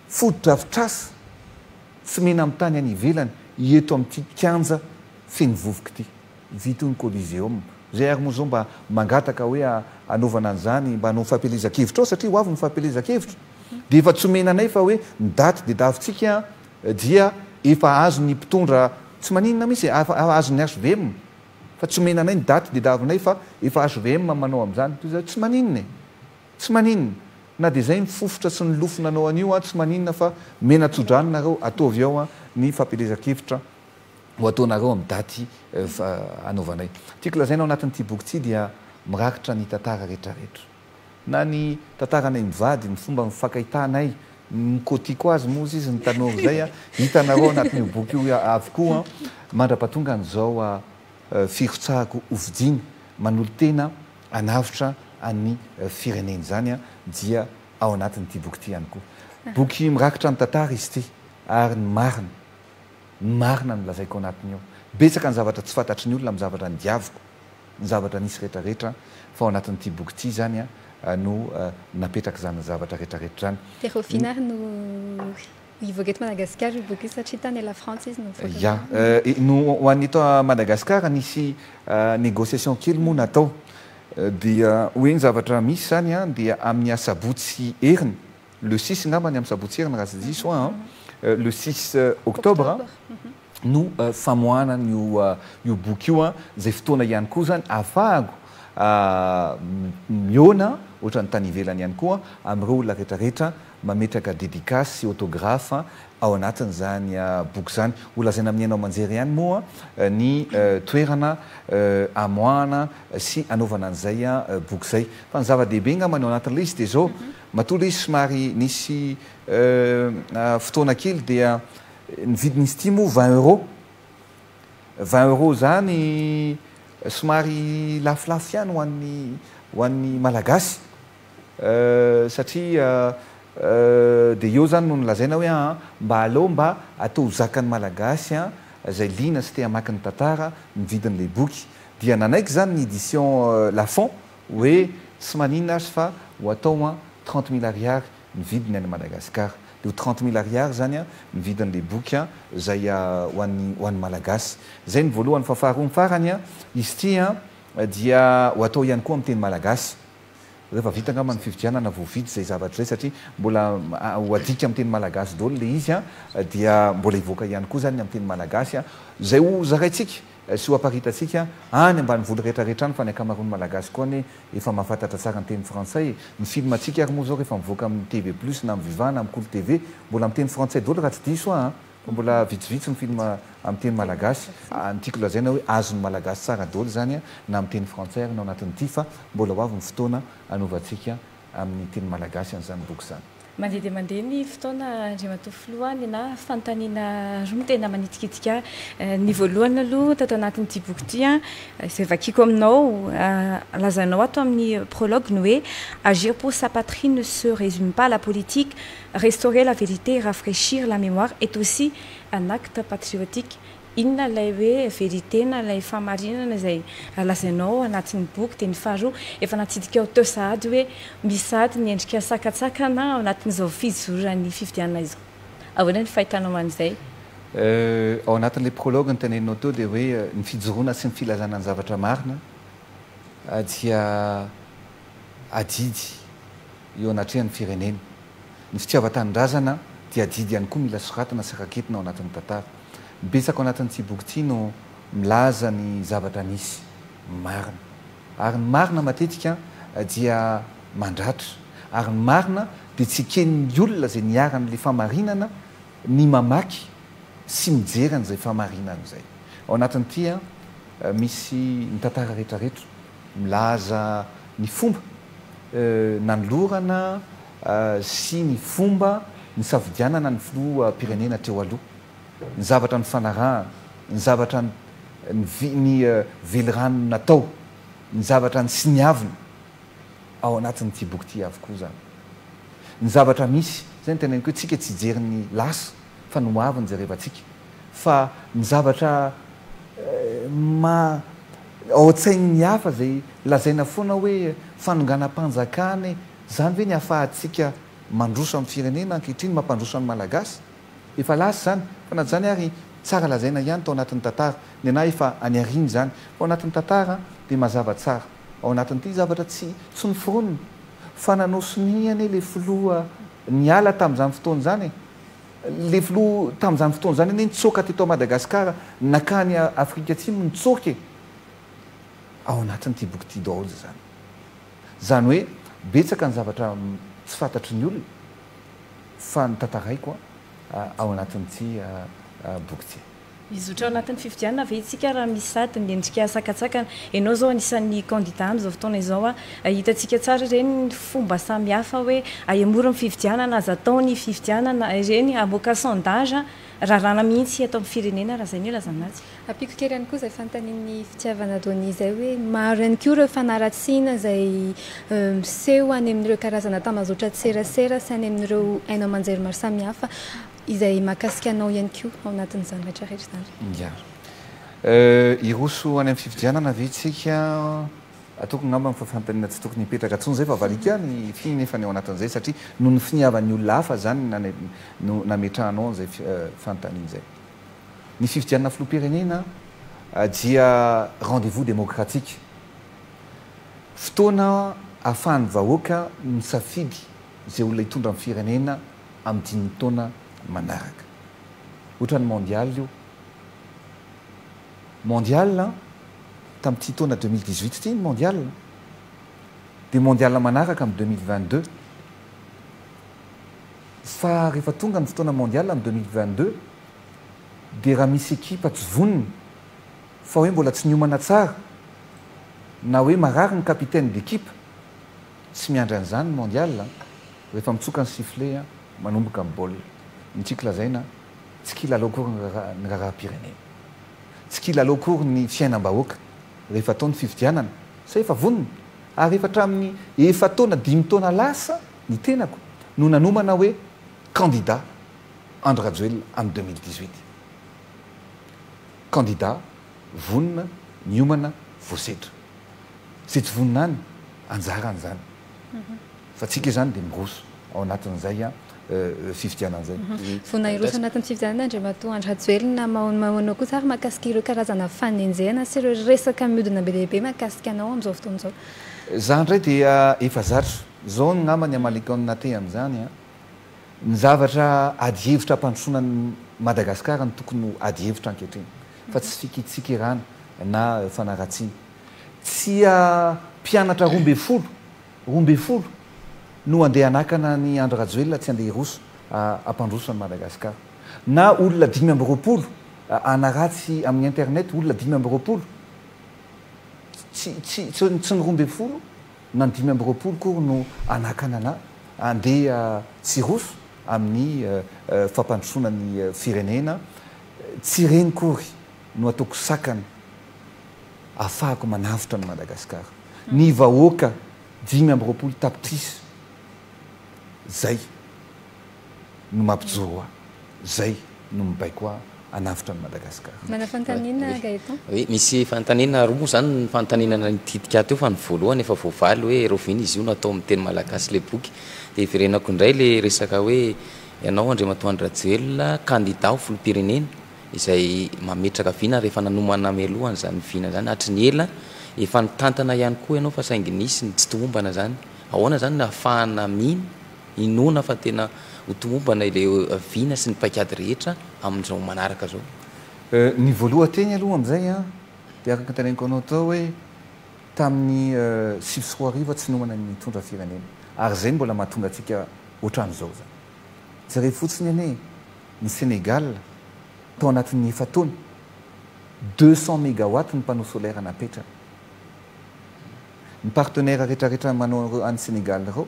fododrafitrasy tsy mena amin'ny tany any ivelany eto amin'ity kianja feny vovoka ity vita ny coliseum zay ary moa zao mba mangataka hoe anaovana an'izany mba hanao fampielezan-kevitra ao satria ho avy ny fampielezan-kevitra dia efa tsy omenanay fa hoe ny daty dia davintsika dia efa azo ny mpitondra tsy maninona misy azo ny HVM fa tsy omenanay ny daty dia davinay fa efa HVM manao amin'izany tsy maninona tsy maninona na dia zay ny fofotra sy ny lofonanao an'io tsy maninona fa mena tsodranonareo ataovy ao ny fampielezan-kevitra ho ataonareo amin'ny daty anaovanay tiako lazaina ao anatin'ity boky ity dia mirakitra ny tantara rehetrarehetra na ny tantaranay mivady ny fomba mifakaitanay ny kotiko azy mozy izy ny tanora zay hitanareo anatin'io boky io avokoa mandra-patonga an'izao firotsahako hovidiny manolo tena anavitra any fireneny zany dia ao anatin'ity boky ity ihany koa boky mirakitra ny tantara izy ity ary ny marina ny lazaiko anatiny eo betsaka ny zavatra tsy fantatry ny olona amin'ny zavatra ny diaviko ny zavatra nisy rehetrarehetra fa ao anatin'ity boky ity zany no napetraka zany zavatra rehetrarehetra zany Au final, nous évoquons Madagascar, beaucoup ça chitane la France, nous. Ya, nous on est à Madagascar, nisy négociation kely moa natao dia hoe ny zavatra misy zany dia amin'ny asabotsy heriny le 6 ngambany amin'ny sabotsy heriny raha sy diso le 6 octobre no famoahana io boky io zay fotoana ihany koa zany ahafahako miona ohatra ny tany ivelany ihany koa amin'ireo olona rehetrarehetra mametraka dédicace sy autographe ao anatin'izany boky zany olazaina amin'ny anao manjery ihany moa ny toerana amoahana sy anaovana an'izay boky zay fa ny zava-dehibe ngambany ao anatin'ilay izy dia zao matoa ilay izy somary nisy fotoana kely dia ny vidin'izy ity moa 20 € zany somary lafilafy ihany ho an'ny malagasy satria dia eo zany no nolazaina hoe mba aleo mba atao zakan'ny malagasy zay lina sy te hamaky ny tantara ny vidin'ilay boky dia nanaiky zany ny édition Lafon hoe tsy maninona azy fa ho atao 30 000 ariary ny vidiny any Madagasikara dia 30 000 ariary zany ny vidin'ilay boky zay ho an'ny malagasy zay ny voalohany fa faharoa ny farany izy ity dia ho atao ihany koa amin'ny teny malagasy rehefa vita ngamba ny fividianana voavidy zay zavatra zay satria mbola ho adika amin'ny teny malagasy daholo le izy dia mbola hivoaka ihany koa zany amin'ny teny malagasy zay ho zaraitsika sy ho aparitatsika any ambany voly rehetrarehetra any fa ny akamaroany malagasy koa ny efa mahafantatra tsara ny teny frantsay ny film atsika ary moa zao rehefa mivoaka amin'ny TV plus na amin'ny Viva na amin'ny Cool TV mbola amin'ny teny frantsay daholo raha tsy diso fa mbola vitsivitsy ny film amin'ny teny malagasy ny tiako lazaina hoe azony malagasy tsara daholo zany na amin'ny teny frantsay ary na anatin'ity fa mbola ho avy ny fotoana anaovantsika amin'ny teny malagasy an'izany boky zany mandeha dia mandeha ny fotoana Andriamatoa Filoany na fanontaniana roa tena manitikitika ny voalohany aloha tato anatin'ity boky ity izay vakiako aminao lazainao ato amin'ny prologue ny hoe agir pour sa patrie ne se résume pas à la politique, restaurer la vérité, rafraîchir la mémoire est aussi un acte patriotique. Inona ilay hoe vérité na ilay fahamarinana izay lazainao anatin'ny boky dia ny faharoa efa natsidika ao teo sahady hoe misy sahady ny endrika sakatsakana ao anatin'izao fizorany fividianana izao ahoana ny fahitanao an'izay ao anatin'ilay prologue ny teneninao teo dia hoe ny fijoroana sy ny filazana ny zavatra marina dia adidy eo anatrehan'ny firenena ny fitiavan-tanindrazana dia adidy ihany koa mila soratana sy raketina ao anatin'ny tantara betsaka ao anatin'ity boky ity no milaza ny zavatra nisy marina ary ny marina matetika dia mandratra ary ny marina dia tsy ken'ny olona zay niaran'ilay famarinana ny mamaky sy mijeran'izay famarinana izay ao anatin'ity misy ny tantara rehetrarehetra milaza ny fomba nanolorana sy ny fomba ny safidianana ny filoha pirenena teo aloha ny zavatra ny fanarahana ny zavatra ny ny velirano natao ny zavatra ny sy niavina ao anatin'nyity boky ty avokoa zany ny zavatra misy zay ny teneniko hoe tsika tsy jeriny lasa fa noaviny jarevantsika fa ny zavatra ao an-tsainy ny hafa zay lazaina foana hoe fanonganam-panjakany zany hoe ny ahafahantsika mandroso amin'ny firenena ankehitriny mampandroso amin'ny malagasy efa lasa zany fa na zany ary tsara lazaina ihany tao anatin'ny tantara ny anahy efa any ariny zany fa ao anatin'ny tantara dia mazava tsara ao anatin'ity zavatra tsy niforonina fa nanao sonihany le filoha niala tamin'izany fotoana zany le filoha tamin'izany fotoana zany eny nitsoka teto Madagasikara nakany Afrika Atsimo nitsoka ao anatin'ity boky ty daholo zany zany hoe betsaka ny zavatra tsy fantatry ny olona fa ny tantaraiko ao anatin'ity boky ty izy oatra ao anatin'ny fifidianana ve itsika raha misy sady ny endrika sakatsakana ianao zao anisan'ny candidat am'izao fotoana izao hitantsika tsara ireny fomba samihafa hoe aiamora ny fifidianana aza atao ny fifidianana ireny aboaka sondage raharaha mihitsy atao amin'ny firenena raha zay ny lazanazy apiko kely ihany koa zay fanontanian'ny fitiavana doni zay hoe maro ihany koa ireo fanaratsiana zay miseho any amin'ireo karazana tamazotra tserasera sy any amin'ireo hainao amanjery maro samihafa izay mahakasika anao ihany koa ao anatin'izany rehetrarehetra zany ya iroso any amin'ny fifidianana ve tsika atoko ngamba fa fanontaniana tsy tokony hipetraka atsony zay fa valika ny finy nefa ny ao anatin'izay satria noho ny finiavan'ny olona hafa zany nametrahanao an'izay fanontaniana zay ny fifidianana filoha-pirenena dia rendez-vous démocratique fotoana ahafahan'ny vahoaka misafidy zay olona hitondra amin'ny firenena amin'ny 10 taona manaraka ohatra ny mondial io mondial tamin'ity taona 2018 ty mondial dia mondial manaraka amin'ny 2022 fa rehefa tonga ny fotoana mondial amin'ny 2022 dia raha misy ekipa tsy voniny fa hoe mbola tsy niomana tsara na hoe marary ny capitaine d'équipe tsy miandry an'izany mondial rehefa mitsoka ny sifflet manomboka amin'ny baolina ny tsika lazaina tsy kilalao kory ny raharam-pirenena tsy kilalao kory ny fiainam-bahoaka rehefa taony fifidianana sa efa vonina ary rehefa hatramin'ny efa taona 5 taona lasa ny tenako no nanomana hoe candidat Andry Rajoelina amin'ny 2018 candidat vonina niomana voasedra zay tsy vonina any anjara an'izany fa tsika zany dia miroso ao anatin'izay fifidianan'izay vona iroso anatin'ny fifidianana Andriamatoa Andry Rajoelina mahoanao koa tsara mahakasika ireo karazana fanenjehana sy ireo resaka miodina be lehibe mahakasika anao amin'izao fotoana izao za ndray dia efa zatra zao ny ngamba ny amalikanina te amin'izany ny zavatra ady hevitra ampandrosonan'ny Madagasikara ny tokony ady hevitra ankehitriny fa tsy fikitsikirana na fanaratsiana tsy mpianatra roambe folo no andeha anakana ny Andry Rajoelina tsy andeha iroso ampandroson'ny Madagasikara na olona 520 anaratsy amin'ny internet olona 520 tsy ny roambe folo na ny 520 kory no anakana na andeha tsy roso amin'ny fampandrosonan'ny firenena tsy reny kory no ataoko sakana ahafahako manavitra ny Madagasikara ny vahoaka 520 tapitrisa zay no mampijoro zay no mibaiko anavitra ny Madagasikara mana fanontaniana Gaëtan misy fanontaniana roa zany ny fanontaniana nititika teo fa ny voalohany efa voavaly hoe rovina izy io natao amin'ny teny malagasy le boky dia iverenako indray le resaka hoe ianao Andriamatoa Andry Rajoelina candidat ho filoham-pirenena izay mametraka vina rehefa nanomana melohany zany vina zany hatry ny ela efa nitantana ihany koa ianao fa saingy nisy ny tsy tomombana zany ahoana zany ahafahana mino inona fa tena ho tomombana ile vina sy ny paikady rehetra amin'izao manaraka zao ny voaloha teny aloha amin'izay dia araka teneniko anao tao hoe tamin'ny 6 arivo tsy nomana ny tondra firenena ary zay mbola mahatonga atsika ohatran'izao zany jereo fotsiny ane ny Sénégal tao anatin'ny efa taona 200 mégawatt ny panneau solaire napetrana ny partenaire rehetrarehetra manao any Sénégal reo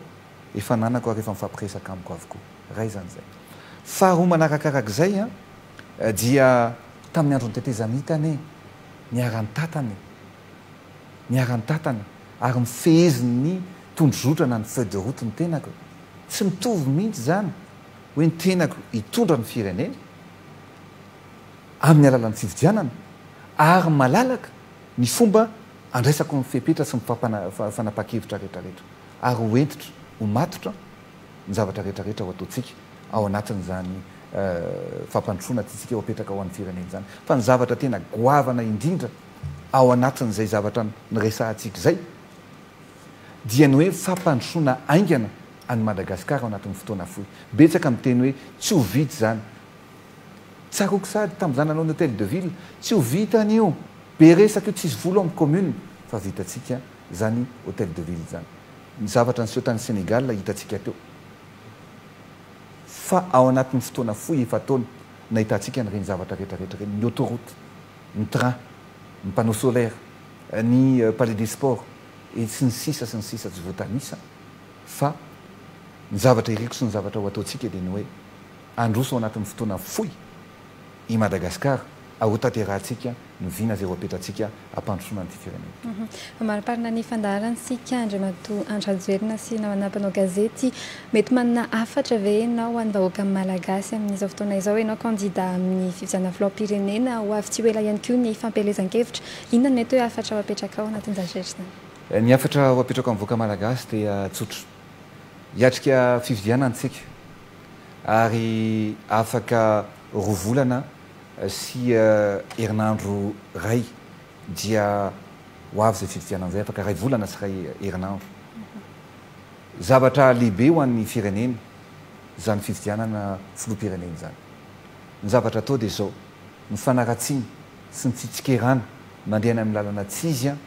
efa nanako ary efa mifampiresaka amiko avokoa ray zany zay faharoa manarakarak'izay dia tamin'ny andro ny tetezamita ane niarany tatany niarany tatana ary mifeheziny tondrozotrana ny feuille de route ny tenako tsy mitovy mihitsy zany hoe ny tenako hitondra ny firenena amin'ny alalan'ny fividianana ary malalaka ny fomba andraisako ny fepetra sy fanapa-kevitra rehetrarehetra ary hoentitra ho matotra ny zavatra rehetrarehetra ho ataotsika ao anatin'zany fampandrosoana titsika ho apetraka ao an'ny firenena zany fa ny zavatra tena goavana indrindra ao anatin'izay zavatra ny resahantsika zay dia ny hoe fampandrosoana aingana any Madagasikara ao anatin'ny fotoana fohy betsaka miteny hoe tsy ho vity zany tsaroko sady tamin'izany anao ny hôtel de ville tsy ho vitany io be resaka io tsisy volo amin'ny commune fa vitatsika zany hôtel de ville zany ny zavatra ny seotany Sénégal hitatsika teo fa ao anatin'ny fotoana fohy efa taona nahitantsika nyreny zavatra rehetrarehetra reny ny autoroute ny train ny panneau solaire ny palais des sports e sy ny sisa tsy voatanisa fa ny zavatra iriko sy ny zavatra ho ataotsika dia ny hoe androso ao anatin'ny fotoana fohy i Madagasikara ahotanterahantsika ny vina zay ho apetratsika ampandrosoana nyty firenena. Mariparina ny fandaharantsika Andriamato Andrajoelina sy namanapanao gazety mety manana afatra ve enao ho an'ny vahoaka malagasy amin'izao fotoana izao enao kandida amin'ny fividiana filoham-pirenena ho avy tsy ho ela ihany koa ny fampelezan-kevitra inona mety hoe afatra ho apetraka ao anatin'izany rehetra ny afatra ho apetraka amin'ny vahoaka malagasy dia tsotra hiatrika fividiana antsika ary afaka roa volana sy herinandro ray dia ho avy zay fividianan'izay afaka ray volana sy ray herinandro zavatra lehibe ho an'ny firenena zany fividianana filoham-pirenena zany ny zavatra atao dia zao ny fanaratsiany sy ny tsitsikerana mandehana amin'ny lalana tsizya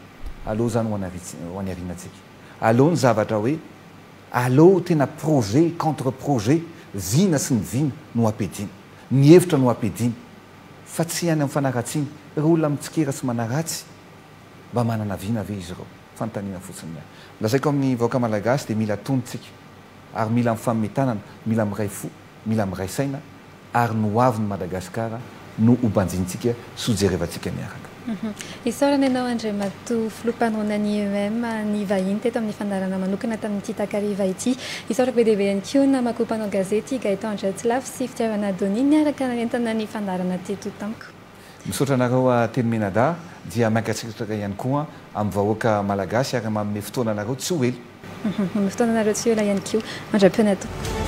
aleo zany ho any arinatsika aleo ny zavatra hoe aleo tena projet contre projet vina sy ny vina no ampedina ny hevitra no ampedina fa tsy any amin'ny fanaratsiany ireo olona mitsikera sy manaratsy mba manana vina ave izy ireo fanontaniana fotsiny lazaiko amin'ny vahoaka malagasy dia mila tonontsika ary mila amin'ny fametanana mila miray fo mila miray saina ary no avy ny Madagasikara no hobanjintsika sy ho jerevantsika miaraka. Isaorana ianao Andriamato filoham-panorona ny UEM ny vahiny teto amin'ny fandarana manokana tamin'ity takariva ity isaorako be dehibe ihany koa namakopanao gazety Gaëtan Andriatsilafy sy fitiavana Dony niaraka nanentana ny fandarana teto tamiko. Misaotra anareo teny Menada dia miankatsika ihany koa amin'ny vahoaka malagasy ary manome fotoana anareo tsy ho ela. Manome fotoana anareo tsy ho ela ihany koa mandram-pionatao.